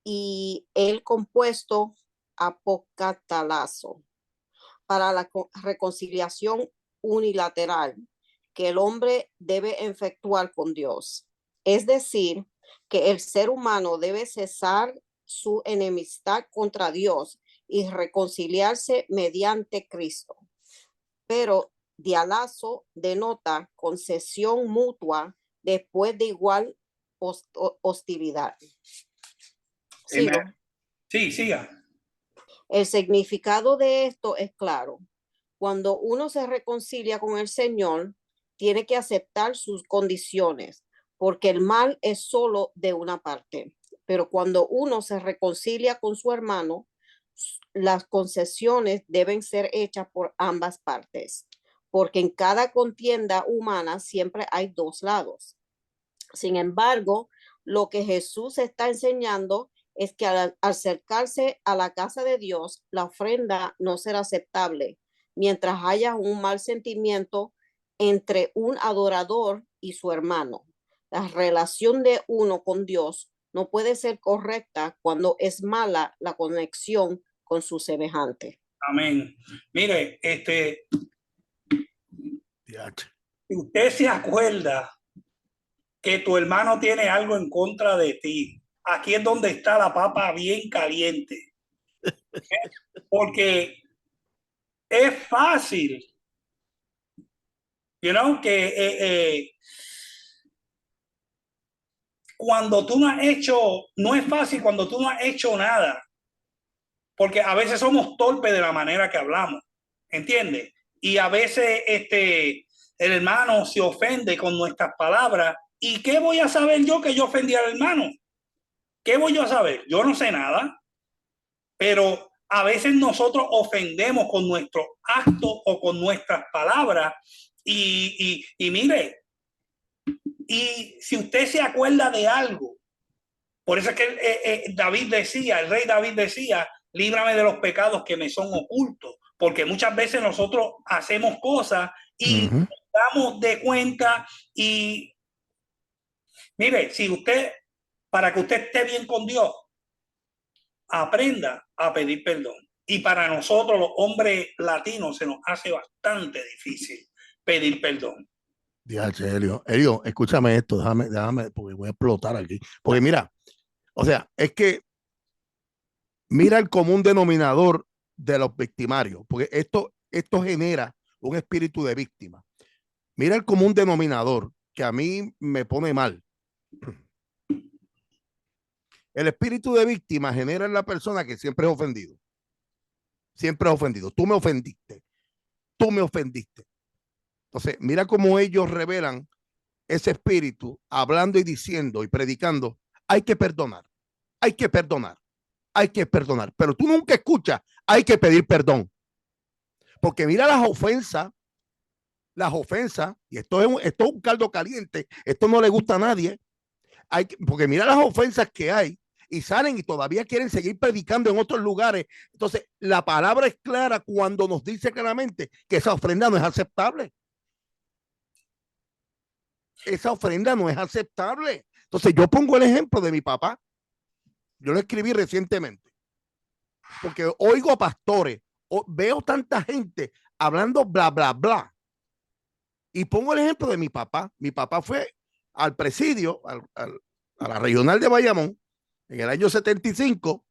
y el compuesto apocatalazo para la reconciliación unilateral que el hombre debe efectuar con Dios. Es decir, que el ser humano debe cesar su enemistad contra Dios y reconciliarse mediante Cristo. Pero dialazo denota concesión mutua después de igual hostilidad. ¿Sigo? Sí, siga. El significado de esto es claro. Cuando uno se reconcilia con el Señor, tiene que aceptar sus condiciones, porque el mal es solo de una parte. Pero cuando uno se reconcilia con su hermano, las concesiones deben ser hechas por ambas partes, porque en cada contienda humana siempre hay dos lados. Sin embargo, lo que Jesús está enseñando es que al acercarse a la casa de Dios, la ofrenda no será aceptable mientras haya un mal sentimiento entre un adorador y su hermano. La relación de uno con Dios no puede ser correcta cuando es mala la conexión con su semejante. Amén. Mire, si usted se acuerda que tu hermano tiene algo en contra de ti, aquí es donde está la papa bien caliente. Porque es fácil, que cuando tú no has hecho, no es fácil cuando tú no has hecho nada, porque a veces somos torpes de la manera que hablamos, ¿entiendes? Y a veces el hermano se ofende con nuestras palabras. ¿Y qué voy a saber yo que yo ofendí al hermano? ¿Qué voy yo a saber? Yo no sé nada, pero a veces nosotros ofendemos con nuestro acto o con nuestras palabras. Y mire, y si usted se acuerda de algo, por eso es que David decía, el rey David decía, líbrame de los pecados que me son ocultos, porque muchas veces nosotros hacemos cosas y nos damos de cuenta. Y mire, si usted, para que usted esté bien con Dios, aprenda a pedir perdón. Y para nosotros los hombres latinos se nos hace bastante difícil pedir perdón. Elio, escúchame esto, déjame, porque voy a explotar aquí. Porque mira, o sea, es que mira el común denominador de los victimarios, porque esto genera un espíritu de víctima. Mira el común denominador que a mí me pone mal. El espíritu de víctima genera en la persona que siempre es ofendido. Siempre es ofendido. Tú me ofendiste. Tú me ofendiste. Entonces, mira cómo ellos revelan ese espíritu hablando y diciendo y predicando. Hay que perdonar. Hay que perdonar. Hay que perdonar. Pero tú nunca escuchas. Hay que pedir perdón. Porque mira las ofensas, y esto es un caldo caliente. Esto no le gusta a nadie. Porque mira las ofensas que hay y salen y todavía quieren seguir predicando en otros lugares. Entonces, la palabra es clara cuando nos dice claramente que esa ofrenda no es aceptable. Esa ofrenda no es aceptable. Entonces, yo pongo el ejemplo de mi papá. Yo lo escribí recientemente. Porque oigo a pastores, veo tanta gente hablando bla, bla, bla. Y pongo el ejemplo de mi papá. Mi papá fue al presidio, a la regional de Bayamón, en el año 75,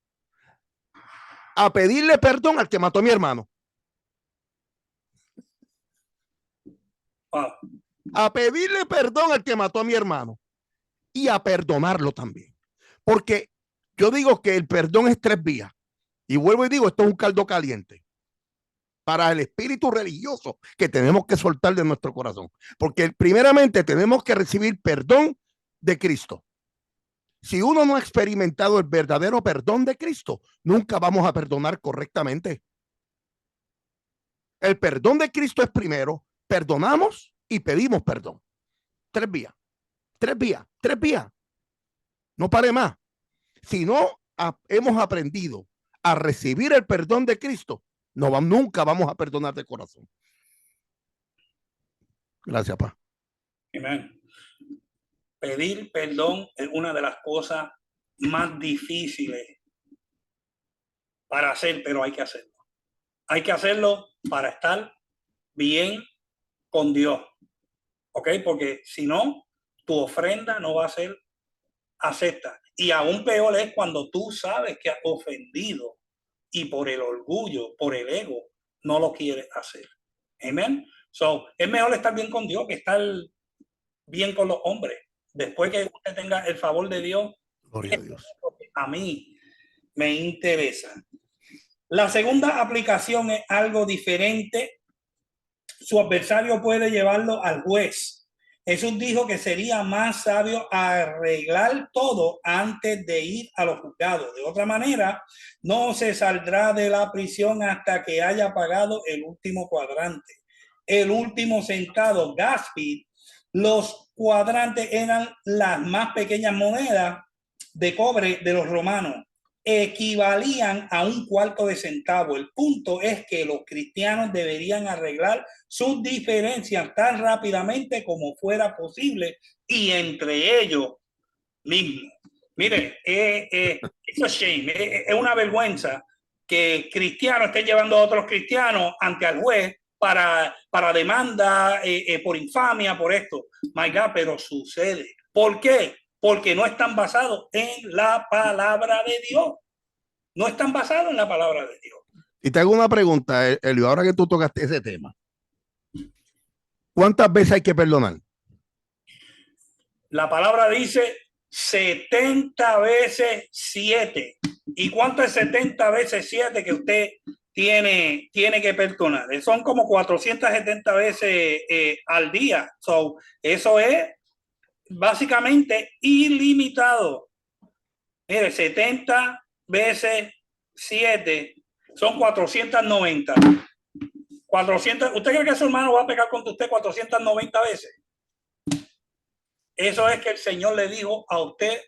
a pedirle perdón al que mató a mi hermano. Wow. a pedirle perdón al que mató a mi hermano y a perdonarlo también. Porque yo digo que el perdón es 3 vías. Y vuelvo y digo, esto es un caldo caliente para el espíritu religioso que tenemos que soltar de nuestro corazón. Porque primeramente tenemos que recibir perdón de Cristo. Si uno no ha experimentado el verdadero perdón de Cristo, nunca vamos a perdonar correctamente. El perdón de Cristo es primero, perdonamos y pedimos perdón. 3 vías, 3 vías, 3 vías. No pare más. Si no hemos aprendido a recibir el perdón de Cristo, nunca vamos a perdonar de corazón. Gracias, pa. Amén. Pedir perdón es una de las cosas más difíciles para hacer, pero hay que hacerlo. Hay que hacerlo para estar bien con Dios. ¿Ok? Porque si no, tu ofrenda no va a ser acepta. Y aún peor es cuando tú sabes que has ofendido y por el orgullo, por el ego, no lo quieres hacer. Amén. So, es mejor estar bien con Dios que estar bien con los hombres. Después que usted tenga el favor de Dios, gloria a Dios. A mí me interesa. La segunda aplicación es algo diferente. Su adversario puede llevarlo al juez. Jesús dijo que sería más sabio arreglar todo antes de ir a los juzgados. De otra manera, no se saldrá de la prisión hasta que haya pagado el último cuadrante, el último centavo. Gaspid, los cuadrantes eran las más pequeñas monedas de cobre de los romanos. Equivalían a un cuarto de centavo. El punto es que los cristianos deberían arreglar sus diferencias tan rápidamente como fuera posible y entre ellos mismos. Mire, es una vergüenza que cristianos estén llevando a otros cristianos ante el juez para demanda por infamia, por esto. My God, pero sucede. ¿Por qué? Porque no están basados en la palabra de Dios. No están basados en la palabra de Dios. Y te hago una pregunta, Elio, ahora que tú tocaste ese tema. ¿Cuántas veces hay que perdonar? La palabra dice 70 veces 7. ¿Y cuánto es 70 veces 7 que usted tiene que perdonar? Son como 470 veces al día. So, eso es básicamente ilimitado. Mire, 70 veces 7 son 490. 400. ¿Usted cree que su hermano va a pecar contra usted 490 veces? Eso es que el Señor le dijo a usted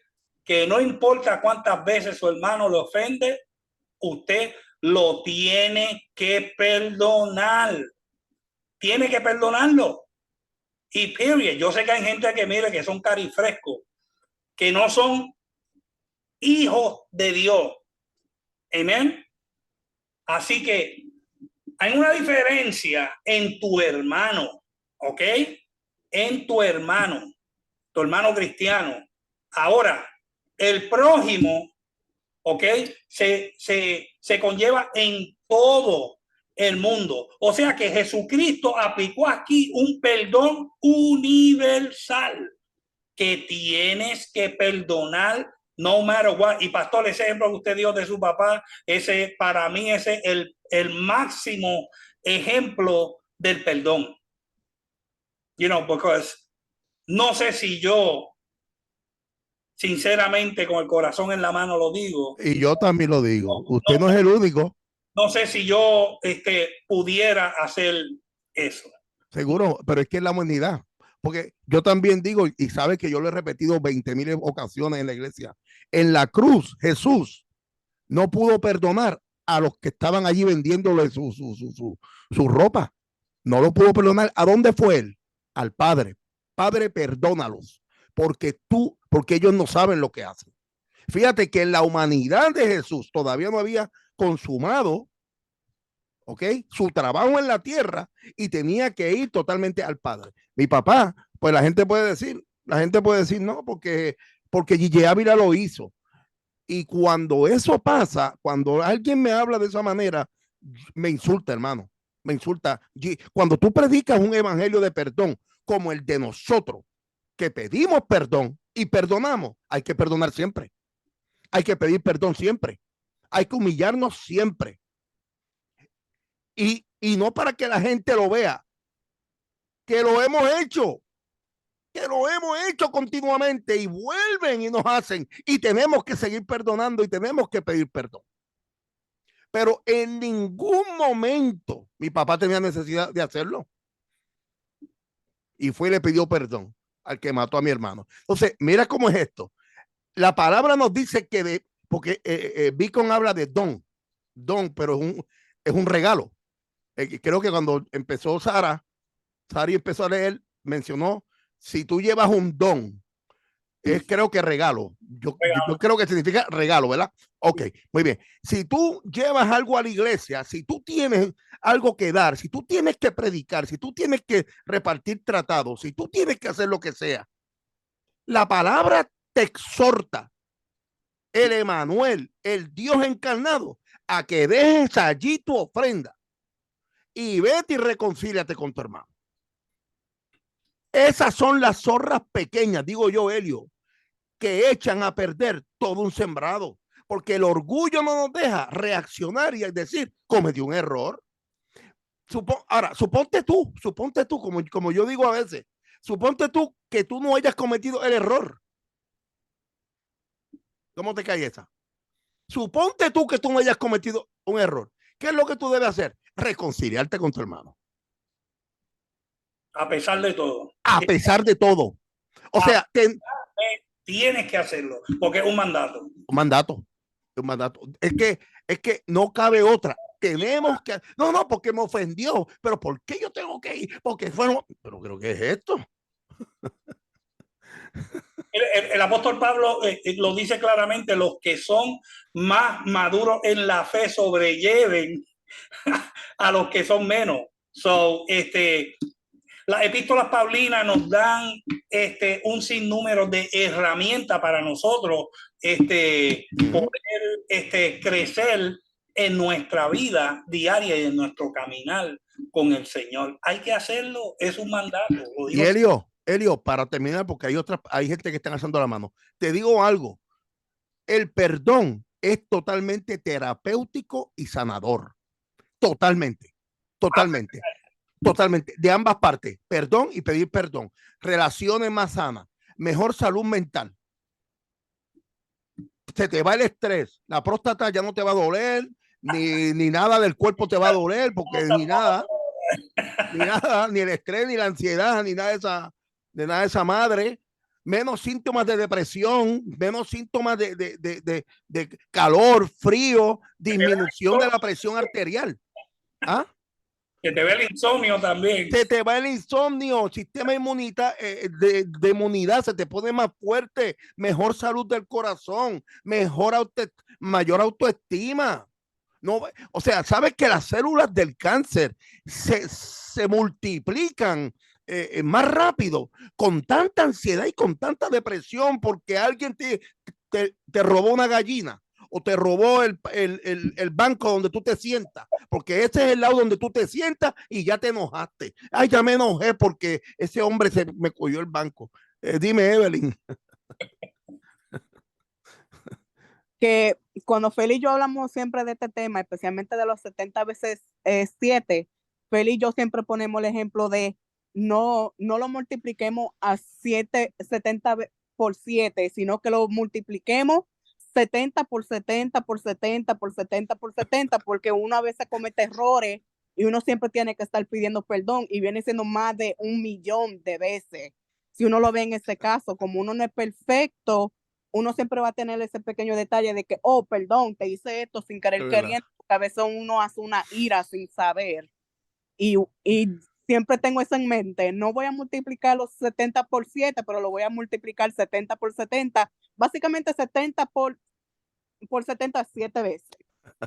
que no importa cuántas veces su hermano le ofende, usted lo tiene que perdonar. Tiene que perdonarlo. Y period. Yo sé que hay gente que mire que son carifrescos, que no son hijos de Dios. Amén. Así que hay una diferencia en tu hermano, ¿ok? En tu hermano cristiano. Ahora, el prójimo, ¿ok? Se conlleva en todo el mundo. O sea que Jesucristo aplicó aquí un perdón universal que tienes que perdonar no matter what. Y pastor, ese ejemplo que usted dio de su papá, ese para mí ese es el máximo ejemplo del perdón. You know, because no sé si yo sinceramente con el corazón en la mano lo digo. Y yo también lo digo. Usted no es el único. No sé si yo pudiera hacer eso. Seguro, pero es que es la humanidad. Porque yo también digo, y sabes que yo lo he repetido 20,000 ocasiones en la iglesia, en la cruz Jesús no pudo perdonar a los que estaban allí vendiéndole su ropa. No lo pudo perdonar. ¿A dónde fue él? Al Padre. Padre, perdónalos, porque ellos no saben lo que hacen. Fíjate que en la humanidad de Jesús todavía no había consumado, ¿ok?, su trabajo en la tierra y tenía que ir totalmente al Padre. Mi papá, pues la gente puede decir no, porque Gigi Ávila lo hizo. Y cuando eso pasa, cuando alguien me habla de esa manera, me insulta, hermano, me insulta. Cuando tú predicas un evangelio de perdón, como el de nosotros, que pedimos perdón y perdonamos. Hay que perdonar siempre. Hay que pedir perdón siempre. Hay que humillarnos siempre. Y no para que la gente lo vea, que lo hemos hecho. Que lo hemos hecho continuamente y vuelven y nos hacen y tenemos que seguir perdonando y tenemos que pedir perdón. Pero en ningún momento mi papá tenía necesidad de hacerlo y fue y le pidió perdón al que mató a mi hermano. Entonces, mira cómo es esto. La palabra nos dice que porque Beacon habla de don, pero es un regalo. Creo que cuando empezó Sari empezó a leer, mencionó, si tú llevas un don, creo que regalo. Yo creo que significa regalo, ¿verdad? Ok, muy bien. Si tú llevas algo a la iglesia, si tú tienes algo que dar, si tú tienes que predicar, si tú tienes que repartir tratados, si tú tienes que hacer lo que sea, la palabra te exhorta, el Emanuel, el Dios encarnado, a que dejes allí tu ofrenda y vete y reconcíliate con tu hermano. Esas son las zorras pequeñas, digo yo, Helio, que echan a perder todo un sembrado, porque el orgullo no nos deja reaccionar y decir, cometí un error. Ahora, suponte tú, como yo digo a veces, suponte tú que tú no hayas cometido el error. ¿Cómo te cae esa? Suponte tú que tú no hayas cometido un error. ¿Qué es lo que tú debes hacer? Reconciliarte con tu hermano. A pesar de todo. A pesar de todo. O sea, tienes que hacerlo, porque es un mandato. Un mandato. Es que no cabe otra. Tenemos que, no, porque me ofendió, pero ¿por qué yo tengo que ir? Porque fueron, pero creo que es esto. El apóstol Pablo lo dice claramente, los que son más maduros en la fe sobrelleven a los que son menos. Las epístolas paulinas nos dan un sinnúmero de herramientas para nosotros poder crecer en nuestra vida diaria y en nuestro caminar con el Señor. Hay que hacerlo, es un mandato. Y Helio, para terminar, porque hay gente que están alzando la mano. Te digo algo, el perdón es totalmente terapéutico y sanador. Totalmente. De ambas partes, perdón y pedir perdón. Relaciones más sanas, mejor salud mental. Se te va el estrés, la próstata ya no te va a doler, ni nada del cuerpo te va a doler, porque ni nada, ni el estrés, ni la ansiedad, ni nada de esa madre. Menos síntomas de depresión, menos síntomas de calor, frío, disminución de la presión arterial. ¿Ah? Que te ve el insomnio también. Se te va el insomnio, sistema de inmunidad se te pone más fuerte, mejor salud del corazón, mayor autoestima. No, o sea, sabes que las células del cáncer se multiplican más rápido con tanta ansiedad y con tanta depresión porque alguien te robó una gallina o te robó el banco donde tú te sientas, porque ese es el lado donde tú te sientas y ya te enojaste. Ay, ya me enojé porque ese hombre me cogió el banco. Dime, Evelyn. Que cuando Feli y yo hablamos siempre de este tema, especialmente de los 70 veces 7, Feli y yo siempre ponemos el ejemplo de no lo multipliquemos a 70 por 7, sino que lo multipliquemos 70 por 70 por 70 por 70 por 70, porque uno a veces comete errores y uno siempre tiene que estar pidiendo perdón y viene siendo más de 1,000,000 de veces. Si uno lo ve en ese caso, como uno no es perfecto, uno siempre va a tener ese pequeño detalle de que, oh, perdón, te hice esto sin querer queriendo, porque a veces uno hace una ira sin saber. Y siempre tengo eso en mente. No voy a multiplicar los 70 por 7, pero lo voy a multiplicar 70 por 70. Básicamente 70 por 70 7 veces.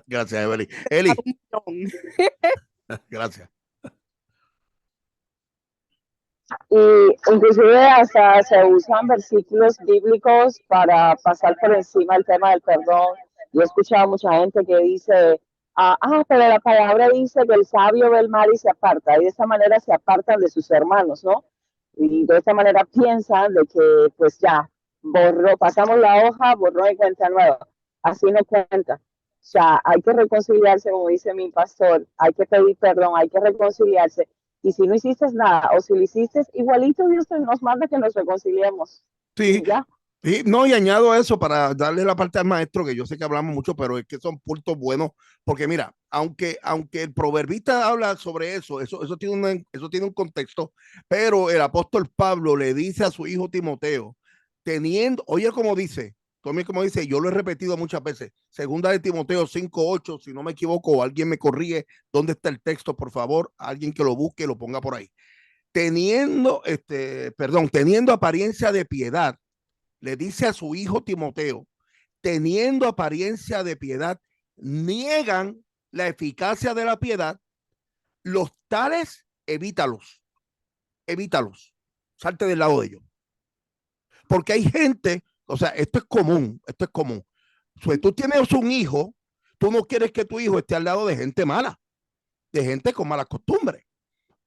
Gracias, Evelyn. Eli. Gracias. Y inclusive hasta se usan versículos bíblicos para pasar por encima el tema del perdón. Yo he escuchado a mucha gente que dice, pero la palabra dice que el sabio ve el mal y se aparta, y de esa manera se apartan de sus hermanos, ¿no? Y de esta manera piensan de que pues ya, pasamos la hoja, borró y cuenta nueva. Así no cuenta. O sea, hay que reconciliarse, como dice mi pastor, hay que pedir perdón, hay que reconciliarse. Y si no hiciste nada, o si lo hiciste igualito, Dios nos manda que nos reconciliemos. Sí, Y ya. sí, no, y añado eso para darle la parte al maestro, que yo sé que hablamos mucho, pero es que son puntos buenos, porque mira, aunque el proverbista habla sobre eso tiene un contexto, pero el apóstol Pablo le dice a su hijo Timoteo, oye como dice, yo lo he repetido muchas veces, segunda de Timoteo 5:8, si no me equivoco, o alguien me corrige, ¿dónde está el texto? Por favor, alguien que lo busque, lo ponga por ahí. Teniendo apariencia de piedad, le dice a su hijo Timoteo, teniendo apariencia de piedad, niegan la eficacia de la piedad, los tales evítalos, salte del lado de ellos. Porque hay gente, o sea, esto es común. Si tú tienes un hijo, tú no quieres que tu hijo esté al lado de gente mala, de gente con malas costumbres.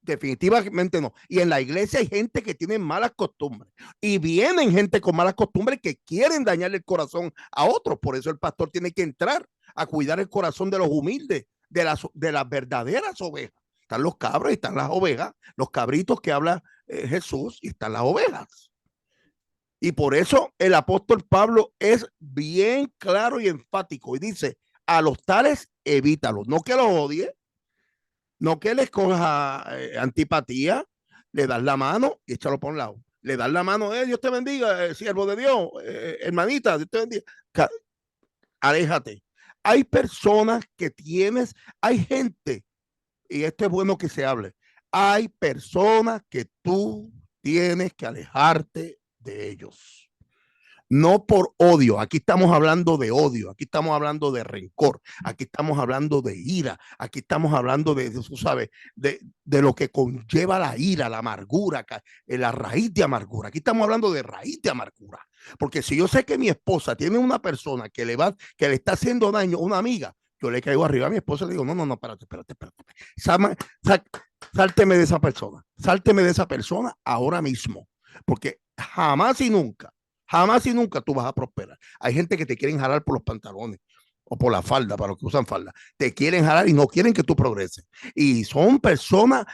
Definitivamente no. Y en la iglesia hay gente que tiene malas costumbres. Y vienen gente con malas costumbres que quieren dañarle el corazón a otros. Por eso el pastor tiene que entrar a cuidar el corazón de los humildes, de las verdaderas ovejas. Están los cabros y están las ovejas, los cabritos que habla Jesús, y están las ovejas. Y por eso el apóstol Pablo es bien claro y enfático y dice, a los tales evítalos, no que los odie, no que les coja antipatía, le das la mano y échalo por un lado. Le das la mano, Dios te bendiga, siervo de Dios, hermanita, Dios te bendiga. Aléjate. Hay personas que hay gente, y esto es bueno que se hable, hay personas que tú tienes que alejarte de ellos. No por odio, aquí estamos hablando de odio, aquí estamos hablando de rencor, aquí estamos hablando de ira, aquí estamos hablando tú sabes, de lo que conlleva la ira, la amargura, la raíz de amargura. Aquí estamos hablando de raíz de amargura. Porque si yo sé que mi esposa tiene una persona que le está haciendo daño, una amiga, yo le caigo arriba a mi esposa y le digo, no, espérate. Sálteme de esa persona ahora mismo, porque jamás y nunca tú vas a prosperar. Hay gente que te quieren jalar por los pantalones o por la falda, para los que usan falda. Te quieren jalar y no quieren que tú progreses. Y son personas,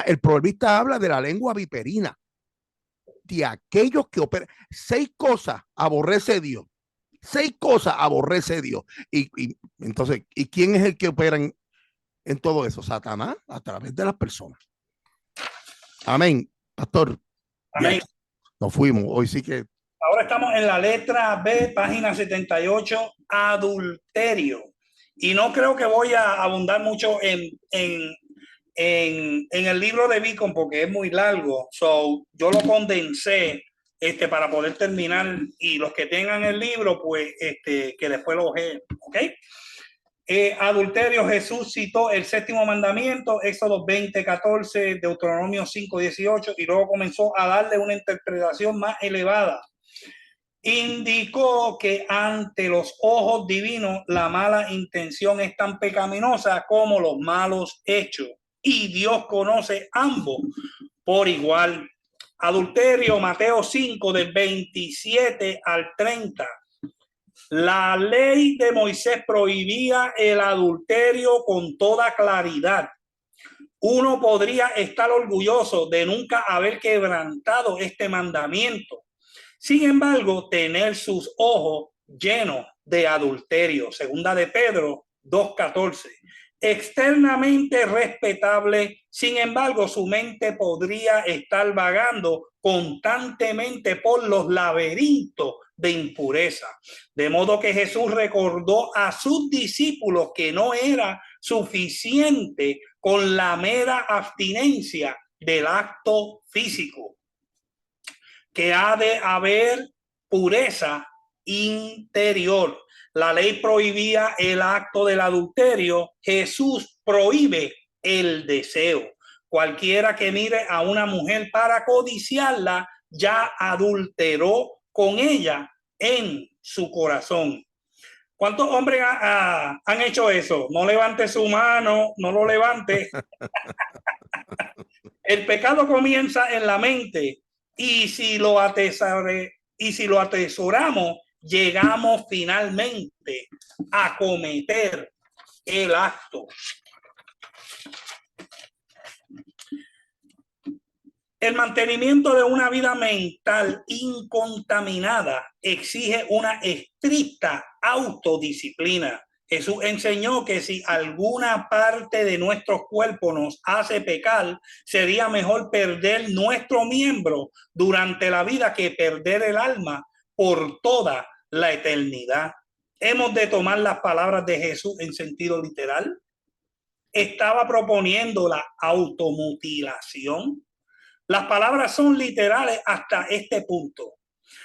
el proverbista habla de la lengua viperina, de aquellos que operan. 6 cosas aborrece Dios. 6 cosas aborrece Dios. Y entonces, ¿y quién es el que opera en todo eso? Satanás, a través de las personas. Amén. Pastor. Amén. Nos fuimos. Hoy sí que ahora estamos en la letra B, página 78, adulterio. Y no creo que voy a abundar mucho en el libro de Beacon porque es muy largo. Yo lo condensé para poder terminar, y los que tengan el libro, pues que después lo ojeen. ¿Ok? Adulterio, Jesús citó el 7º mandamiento, Éxodo 20:14, Deuteronomio 5:18, y luego comenzó a darle una interpretación más elevada. Indicó que ante los ojos divinos la mala intención es tan pecaminosa como los malos hechos, y Dios conoce ambos por igual. Adulterio, Mateo 5 del 27 al 30. La ley de Moisés prohibía el adulterio con toda claridad. Uno podría estar orgulloso de nunca haber quebrantado este mandamiento. Sin embargo, tener sus ojos llenos de adulterio. Segunda de Pedro 2:14. Externamente respetable, sin embargo, su mente podría estar vagando constantemente por los laberintos de impureza. De modo que Jesús recordó a sus discípulos que no era suficiente con la mera abstinencia del acto físico, que ha de haber pureza interior. La ley prohibía el acto del adulterio. Jesús prohíbe el deseo. Cualquiera que mire a una mujer para codiciarla ya adulteró con ella en su corazón. ¿Cuántos hombres han hecho eso? No levante su mano, no lo levante. El pecado comienza en la mente y si lo atesoramos, llegamos finalmente a cometer el acto. El mantenimiento de una vida mental incontaminada exige una estricta autodisciplina. Jesús enseñó que si alguna parte de nuestro cuerpo nos hace pecar, sería mejor perder nuestro miembro durante la vida que perder el alma por toda la eternidad. ¿Hemos de tomar las palabras de Jesús en sentido literal? ¿Estaba proponiendo la automutilación? Las palabras son literales hasta este punto.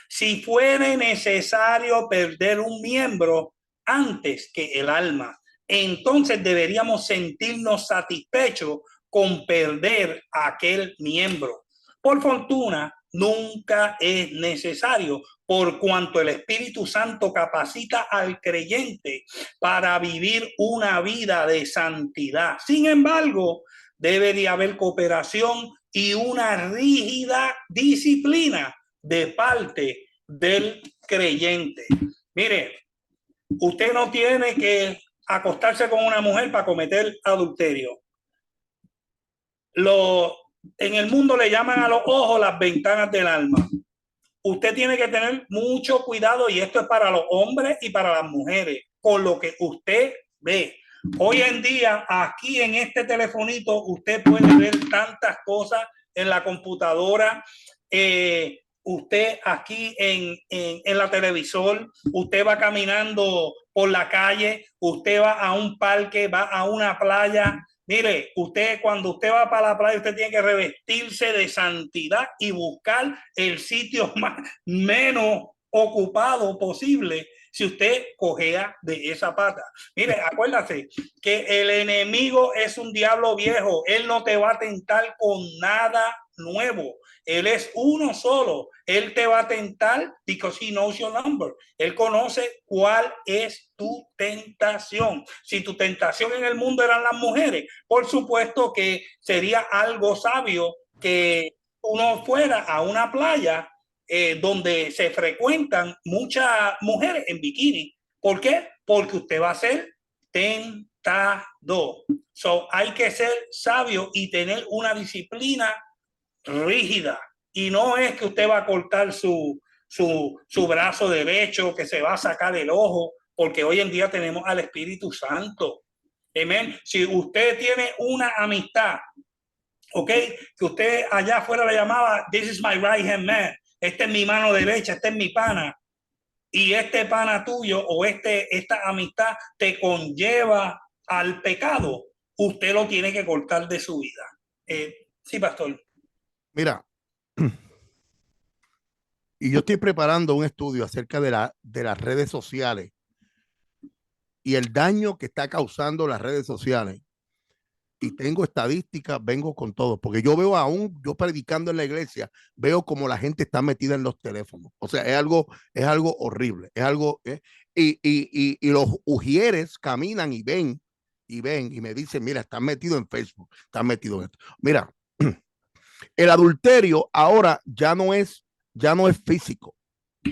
Si fuere necesario perder un miembro antes que el alma, entonces deberíamos sentirnos satisfechos con perder aquel miembro. Por fortuna, nunca es necesario, por cuanto el Espíritu Santo capacita al creyente para vivir una vida de santidad. Sin embargo, debería haber cooperación y una rígida disciplina de parte del creyente. Mire, usted no tiene que acostarse con una mujer para cometer adulterio. En el mundo le llaman a los ojos las ventanas del alma. Usted tiene que tener mucho cuidado, y esto es para los hombres y para las mujeres, con lo que usted ve. Hoy en día, aquí en este telefonito, usted puede ver tantas cosas en la computadora. Usted aquí en la televisor, usted va caminando por la calle, usted va a un parque, va a una playa. Mire, cuando usted va para la playa, usted tiene que revestirse de santidad y buscar el sitio menos ocupado posible si usted cojea de esa pata. Mire, acuérdate que el enemigo es un diablo viejo. Él no te va a tentar con nada nuevo. Él es uno solo. Él te va a tentar because he knows your number. Él conoce cuál es tu tentación. Si tu tentación en el mundo eran las mujeres, por supuesto que sería algo sabio que uno fuera a una playa donde se frecuentan muchas mujeres en bikini. ¿Por qué? Porque usted va a ser tentado. Hay que ser sabio y tener una disciplina rígida. Y no es que usted va a cortar su brazo derecho, que se va a sacar el ojo, porque hoy en día tenemos al Espíritu Santo. Amén. Si usted tiene una amistad, que usted allá afuera le llamaba, this is my right hand man, este es mi mano derecha, este es mi pana, y este pana tuyo o esta amistad te conlleva al pecado, usted lo tiene que cortar de su vida. Sí, pastor. Mira, y yo estoy preparando un estudio acerca de las redes sociales y el daño que está causando las redes sociales. Y tengo estadísticas, vengo con todo, porque yo veo yo predicando en la iglesia, veo como la gente está metida en los teléfonos. O sea, es algo horrible, es algo, y los ujieres caminan y ven, y me dicen, mira, están metidos en Facebook, están metidos en esto. Mira, el adulterio ahora ya no es físico.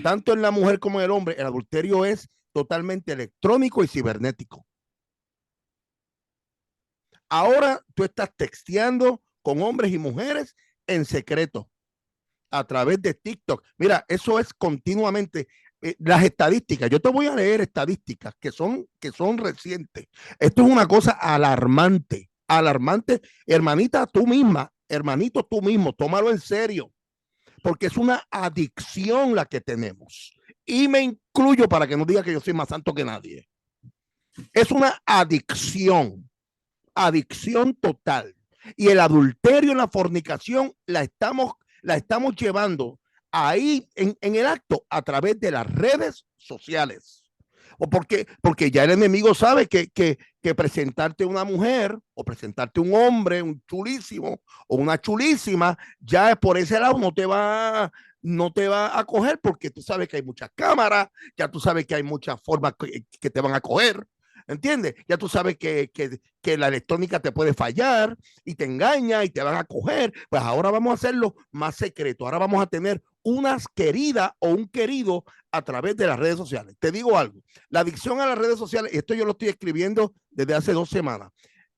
Tanto en la mujer como en el hombre, el adulterio es totalmente electrónico y cibernético. Ahora tú estás texteando con hombres y mujeres en secreto a través de TikTok. Mira, eso es continuamente. Las estadísticas, yo te voy a leer estadísticas que son recientes. Esto es una cosa alarmante, alarmante. Hermanita, tú misma, hermanito, tú mismo, tómalo en serio, porque es una adicción la que tenemos. Y me incluyo para que no diga que yo soy más santo que nadie. Es una adicción total. Y el adulterio, la fornicación, la estamos llevando ahí en el acto a través de las redes sociales. O porque ya el enemigo sabe que presentarte una mujer o presentarte un hombre, un chulísimo o una chulísima, ya por ese lado no te va a coger, porque tú sabes que hay muchas cámaras, ya tú sabes que hay muchas formas que te van a coger. ¿Entiendes? Ya tú sabes que la electrónica te puede fallar y te engaña y te van a coger. Pues ahora vamos a hacerlo más secreto. Ahora vamos a tener unas queridas o un querido a través de las redes sociales. Te digo algo, la adicción a las redes sociales, esto yo lo estoy escribiendo desde hace 2 semanas,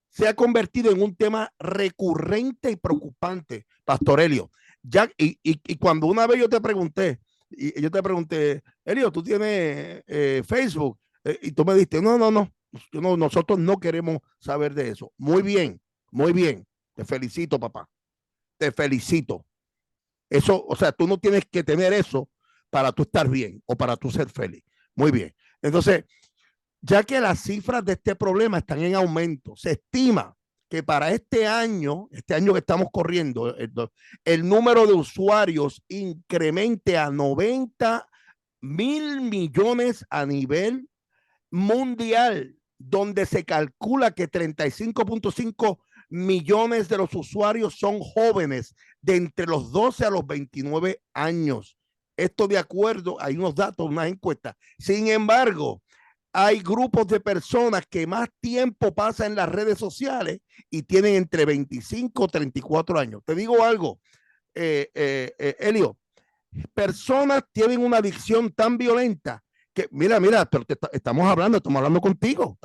se ha convertido en un tema recurrente y preocupante, Pastor Elio. Ya, y cuando una vez yo te pregunté, Elio, ¿tú tienes Facebook? Y tú me dijiste, no, nosotros no queremos saber de eso. Muy bien. Te felicito, papá. Te felicito. Eso, o sea, tú no tienes que tener eso para tú estar bien o para tú ser feliz. Muy bien. Entonces, ya que las cifras de este problema están en aumento, se estima que para este año que estamos corriendo, el número de usuarios incremente a 90,000 millones a nivel mundial, donde se calcula que 35.5 millones de los usuarios son jóvenes de entre los 12 a los 29 años. Esto de acuerdo, hay unos datos, unas encuestas. Sin embargo, hay grupos de personas que más tiempo pasan en las redes sociales y tienen entre 25 y 34 años. Te digo algo, Elio, personas tienen una adicción tan violenta que, mira, pero estamos hablando contigo.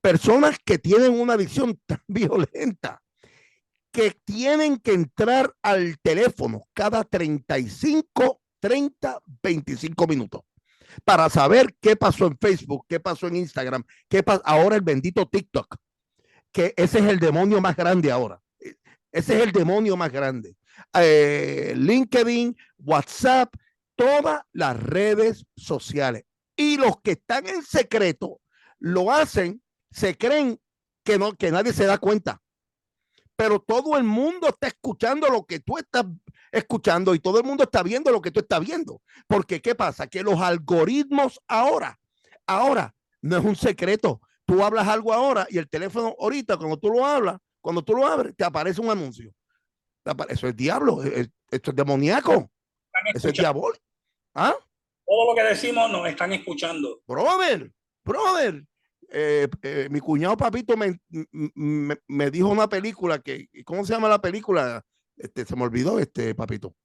Personas que tienen una adicción tan violenta que tienen que entrar al teléfono cada 35, 30, 25 minutos para saber qué pasó en Facebook, qué pasó en Instagram, qué pasó ahora el bendito TikTok, que ese es el demonio más grande ahora. Ese es el demonio más grande. LinkedIn, WhatsApp, todas las redes sociales. Y los que están en secreto lo hacen, se creen que nadie se da cuenta. Pero todo el mundo está escuchando lo que tú estás escuchando y todo el mundo está viendo lo que tú estás viendo. Porque ¿qué pasa? Que los algoritmos ahora no es un secreto. Tú hablas algo ahora y el teléfono ahorita, cuando tú lo abres, te aparece un anuncio. Eso es diablo, esto es demoníaco, eso es diabólico. ¿Ah? Todo lo que decimos nos están escuchando. Brother, mi cuñado Papito me dijo una película que, ¿cómo se llama la película? Se me olvidó, Papito.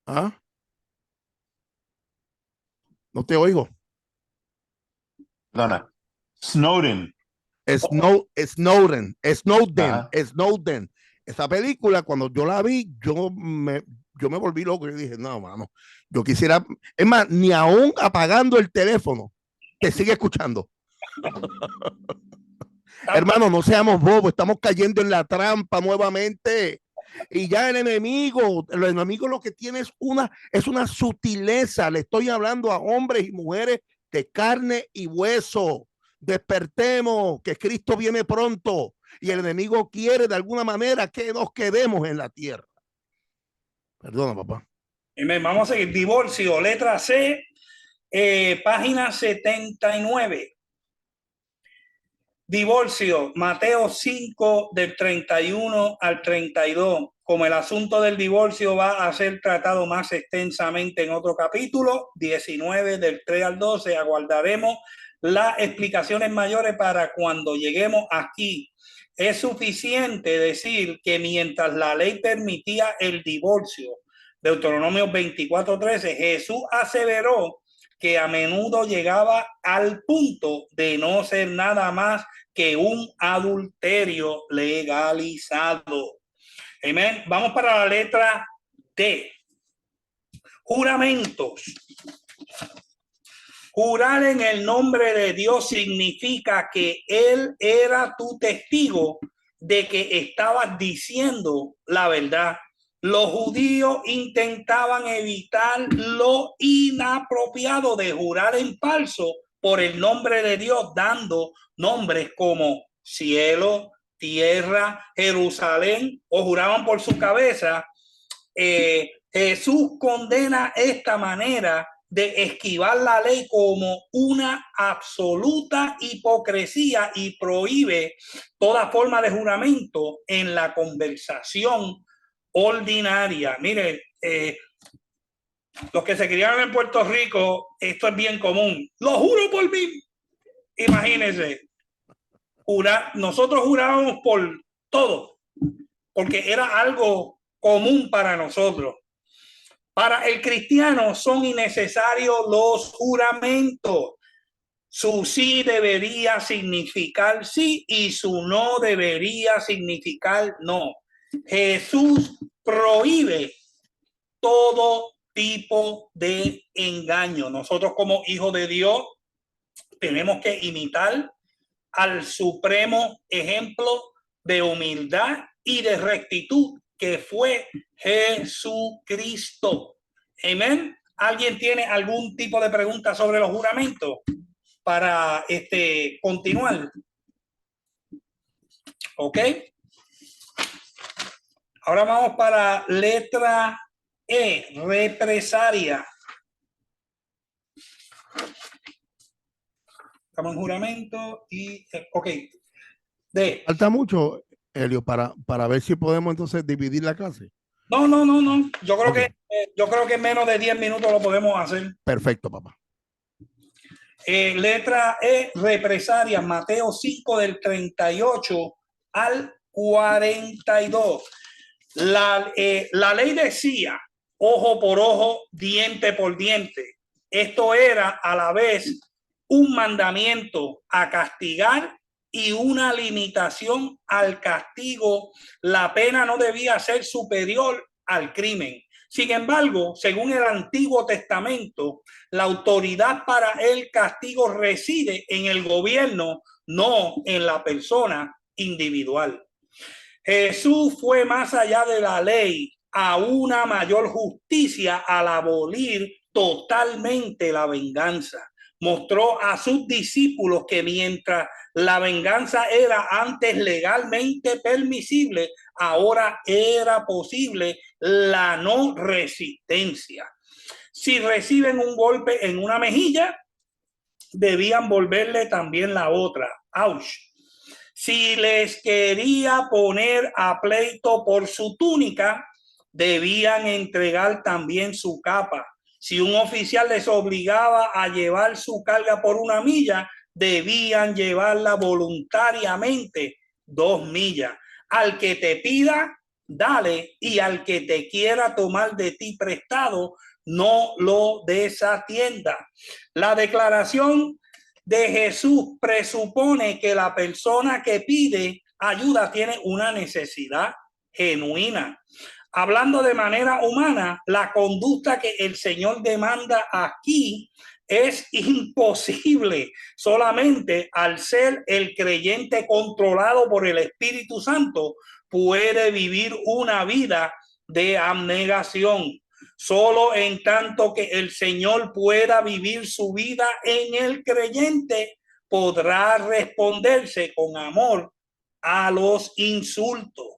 ¿Ah? No te oigo. Donna. Snowden. Snowden. Esa película, cuando yo la vi, yo me volví loco. Yo dije, no, mano, yo quisiera, es más, ni aún apagando el teléfono, te sigue escuchando. Hermano, no seamos bobos, estamos cayendo en la trampa nuevamente. Y ya el enemigo lo que tiene es una sutileza. Le estoy hablando a hombres y mujeres de carne y hueso. Despertemos, que Cristo viene pronto y el enemigo quiere de alguna manera que nos quedemos en la tierra. Perdona, papá. Vamos a seguir. Divorcio, letra C, página 79. Divorcio, Mateo 5 del 31 al 32. Como el asunto del divorcio va a ser tratado más extensamente en otro capítulo, 19 del 3 al 12, aguardaremos las explicaciones mayores para cuando lleguemos aquí. Es suficiente decir que mientras la ley permitía el divorcio, Deuteronomio 24:13, Jesús aseveró que a menudo llegaba al punto de no ser nada más que un adulterio legalizado. Amén. Vamos para la letra D. Juramentos. Jurar en el nombre de Dios significa que Él era tu testigo de que estabas diciendo la verdad. Los judíos intentaban evitar lo inapropiado de jurar en falso por el nombre de Dios, dando nombres como cielo, tierra, Jerusalén, o juraban por su cabeza. Jesús condena esta manera de esquivar la ley como una absoluta hipocresía y prohíbe toda forma de juramento en la conversación ordinaria. Mire, Los que se criaron en Puerto Rico, esto es bien común. Lo juro por mí. Imagínense. Nosotros jurábamos por todo, porque era algo común para nosotros. Para el cristiano son innecesarios los juramentos. Su sí debería significar sí y su no debería significar no. Jesús prohíbe todo tipo de engaño. Nosotros como hijos de Dios tenemos que imitar al supremo ejemplo de humildad y de rectitud que fue Jesucristo. Amén. ¿Alguien tiene algún tipo de pregunta sobre los juramentos para continuar? Ok. Ahora vamos para letra E, represalia. Estamos en juramento y ok. D. Falta mucho, Helio, para ver si podemos entonces dividir la clase. No. Yo creo que en menos de 10 minutos lo podemos hacer. Perfecto, papá. Letra E, represalia, Mateo 5 del 38 al 42. La ley decía ojo por ojo, diente por diente. Esto era a la vez un mandamiento a castigar y una limitación al castigo. La pena no debía ser superior al crimen. Sin embargo, según el Antiguo Testamento, la autoridad para el castigo reside en el gobierno, no en la persona individual. Jesús fue más allá de la ley a una mayor justicia al abolir totalmente la venganza. Mostró a sus discípulos que mientras la venganza era antes legalmente permisible, ahora era posible la no resistencia. Si reciben un golpe en una mejilla, debían volverle también la otra. ¡Auch! Si les quería poner a pleito por su túnica, debían entregar también su capa. Si un oficial les obligaba a llevar su carga por 1 milla, debían llevarla voluntariamente 2 millas. Al que te pida, dale, y al que te quiera tomar de ti prestado, no lo desatienda. La declaración de Jesús presupone que la persona que pide ayuda tiene una necesidad genuina. Hablando de manera humana, la conducta que el Señor demanda aquí es imposible solamente al ser el creyente controlado por el Espíritu Santo puede vivir una vida de abnegación. Solo en tanto que el Señor pueda vivir su vida en el creyente, podrá responderse con amor a los insultos,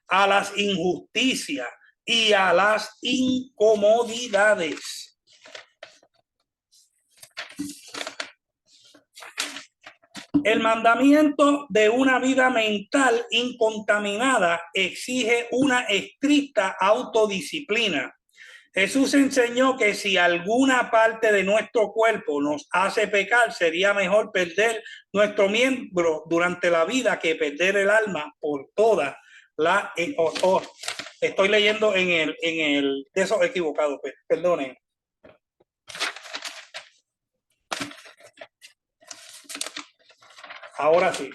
a las injusticias y a las incomodidades. El mandamiento de una vida mental incontaminada exige una estricta autodisciplina. Jesús enseñó que si alguna parte de nuestro cuerpo nos hace pecar, sería mejor perder nuestro miembro durante la vida que perder el alma por toda la... estoy leyendo en el de esos equivocados, perdonen. Ahora sí.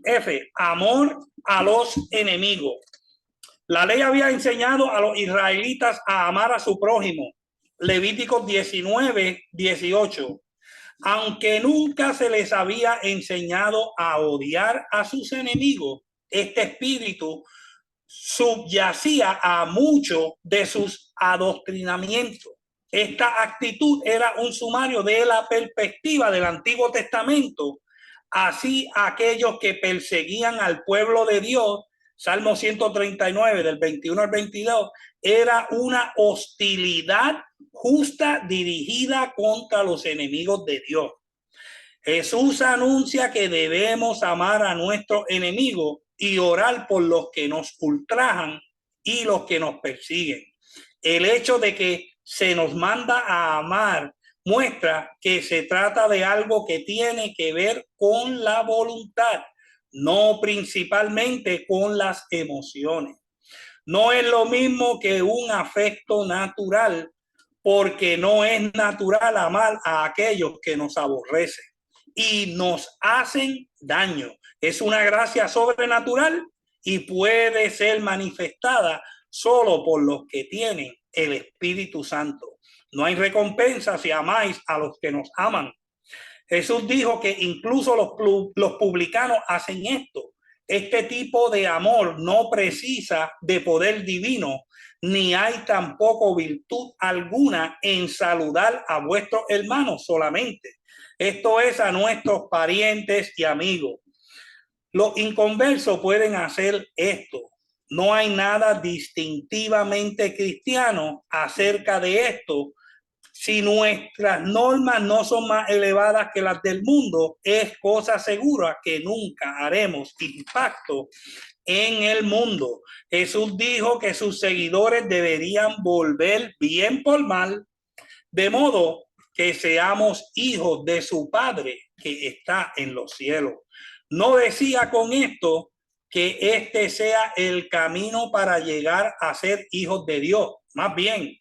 F, amor a los enemigos. La ley había enseñado a los israelitas a amar a su prójimo. Levíticos 19:18. Aunque nunca se les había enseñado a odiar a sus enemigos, este espíritu subyacía a muchos de sus adoctrinamientos. Esta actitud era un sumario de la perspectiva del Antiguo Testamento. Así, aquellos que perseguían al pueblo de Dios, Salmo 139, del 21 al 22, era una hostilidad justa dirigida contra los enemigos de Dios. Jesús anuncia que debemos amar a nuestros enemigos y orar por los que nos ultrajan y los que nos persiguen. El hecho de que se nos manda a amar muestra que se trata de algo que tiene que ver con la voluntad, no principalmente con las emociones. No es lo mismo que un afecto natural, porque no es natural amar a aquellos que nos aborrecen y nos hacen daño. Es una gracia sobrenatural y puede ser manifestada solo por los que tienen el Espíritu Santo. No hay recompensa si amáis a los que nos aman. Jesús dijo que incluso los publicanos hacen esto. Este tipo de amor no precisa de poder divino, ni hay tampoco virtud alguna en saludar a vuestros hermanos solamente. Esto es a nuestros parientes y amigos. Los inconversos pueden hacer esto. No hay nada distintivamente cristiano acerca de esto. Si nuestras normas no son más elevadas que las del mundo, es cosa segura que nunca haremos impacto en el mundo. Jesús dijo que sus seguidores deberían volver bien por mal, de modo que seamos hijos de su Padre que está en los cielos. No decía con esto que este sea el camino para llegar a ser hijos de Dios. Más bien,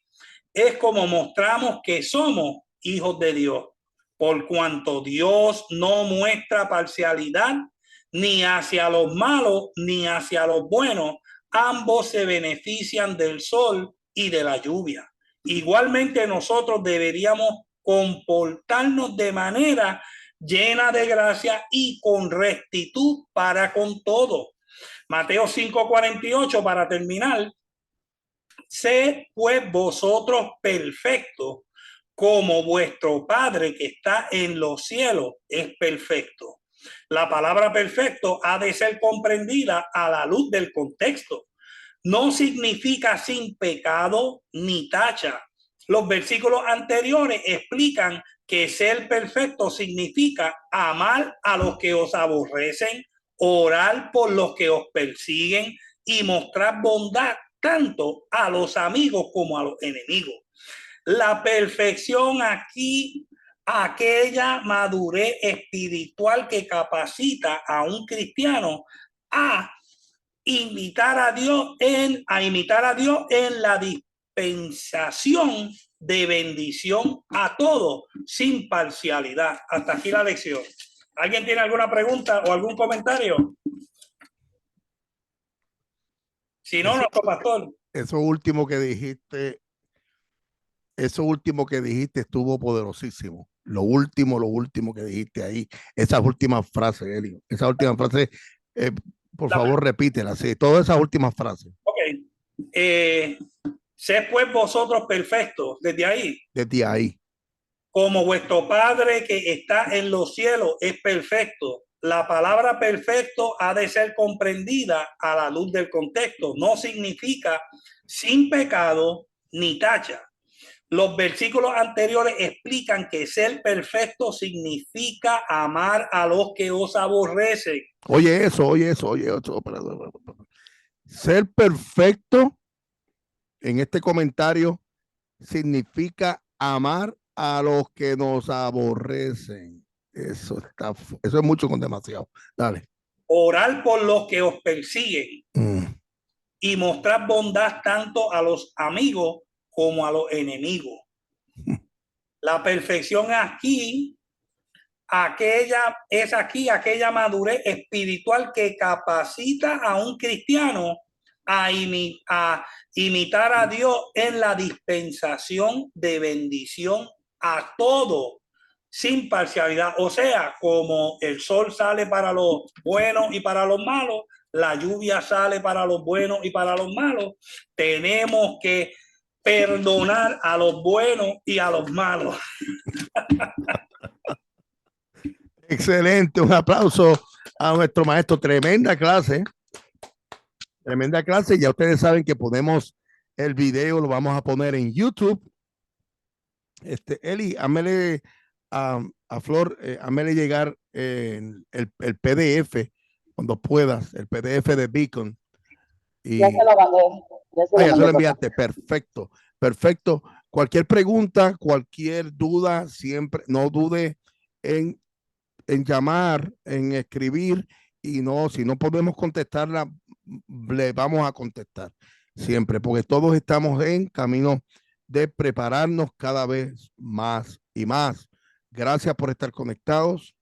es como mostramos que somos hijos de Dios, por cuanto Dios no muestra parcialidad ni hacia los malos ni hacia los buenos. Ambos se benefician del sol y de la lluvia. Igualmente nosotros deberíamos comportarnos de manera llena de gracia y con rectitud para con todo. Mateo 5:48, para terminar. Sed pues vosotros perfectos, como vuestro Padre que está en los cielos es perfecto. La palabra perfecto ha de ser comprendida a la luz del contexto. No significa sin pecado ni tacha. Los versículos anteriores explican que ser perfecto significa amar a los que os aborrecen, orar por los que os persiguen y mostrar bondad tanto a los amigos como a los enemigos. La perfección aquí, aquella madurez espiritual que capacita a un cristiano a imitar a Dios en la dispensación de bendición a todos sin parcialidad. Hasta aquí la lección. ¿Alguien tiene alguna pregunta o algún comentario? Si no, nuestro pastor. Eso último que dijiste estuvo poderosísimo. Lo último que dijiste ahí, esas últimas frases, Elio, esa última frase, por favor, repítela, sí, todas esas últimas frases. Ok. Sed pues vosotros perfectos, desde ahí. Desde ahí. Como vuestro Padre que está en los cielos es perfecto. La palabra perfecto ha de ser comprendida a la luz del contexto. No significa sin pecado ni tacha. Los versículos anteriores explican que ser perfecto significa amar a los que os aborrecen. Oye eso. Ser perfecto en este comentario significa amar a los que nos aborrecen. Eso es mucho con demasiado. Dale. Orar por los que os persiguen y mostrar bondad tanto a los amigos como a los enemigos. La perfección aquella madurez espiritual que capacita a un cristiano a imitar a Dios en la dispensación de bendición a todo, sin parcialidad. O sea, como el sol sale para los buenos y para los malos, la lluvia sale para los buenos y para los malos. Tenemos que perdonar a los buenos y a los malos. Excelente, un aplauso a nuestro maestro. Tremenda clase. Ya ustedes saben que ponemos el video, lo vamos a poner en YouTube. Eli, hámele a Flor, hámele llegar el PDF cuando puedas, el PDF de Beacon. Y, ya se lo mandé. Ya se lo enviaste, perfecto. Perfecto. Cualquier pregunta, cualquier duda, siempre no dude en llamar, en escribir, y no, si no podemos contestarla, le vamos a contestar siempre, porque todos estamos en camino de prepararnos cada vez más y más. Gracias por estar conectados.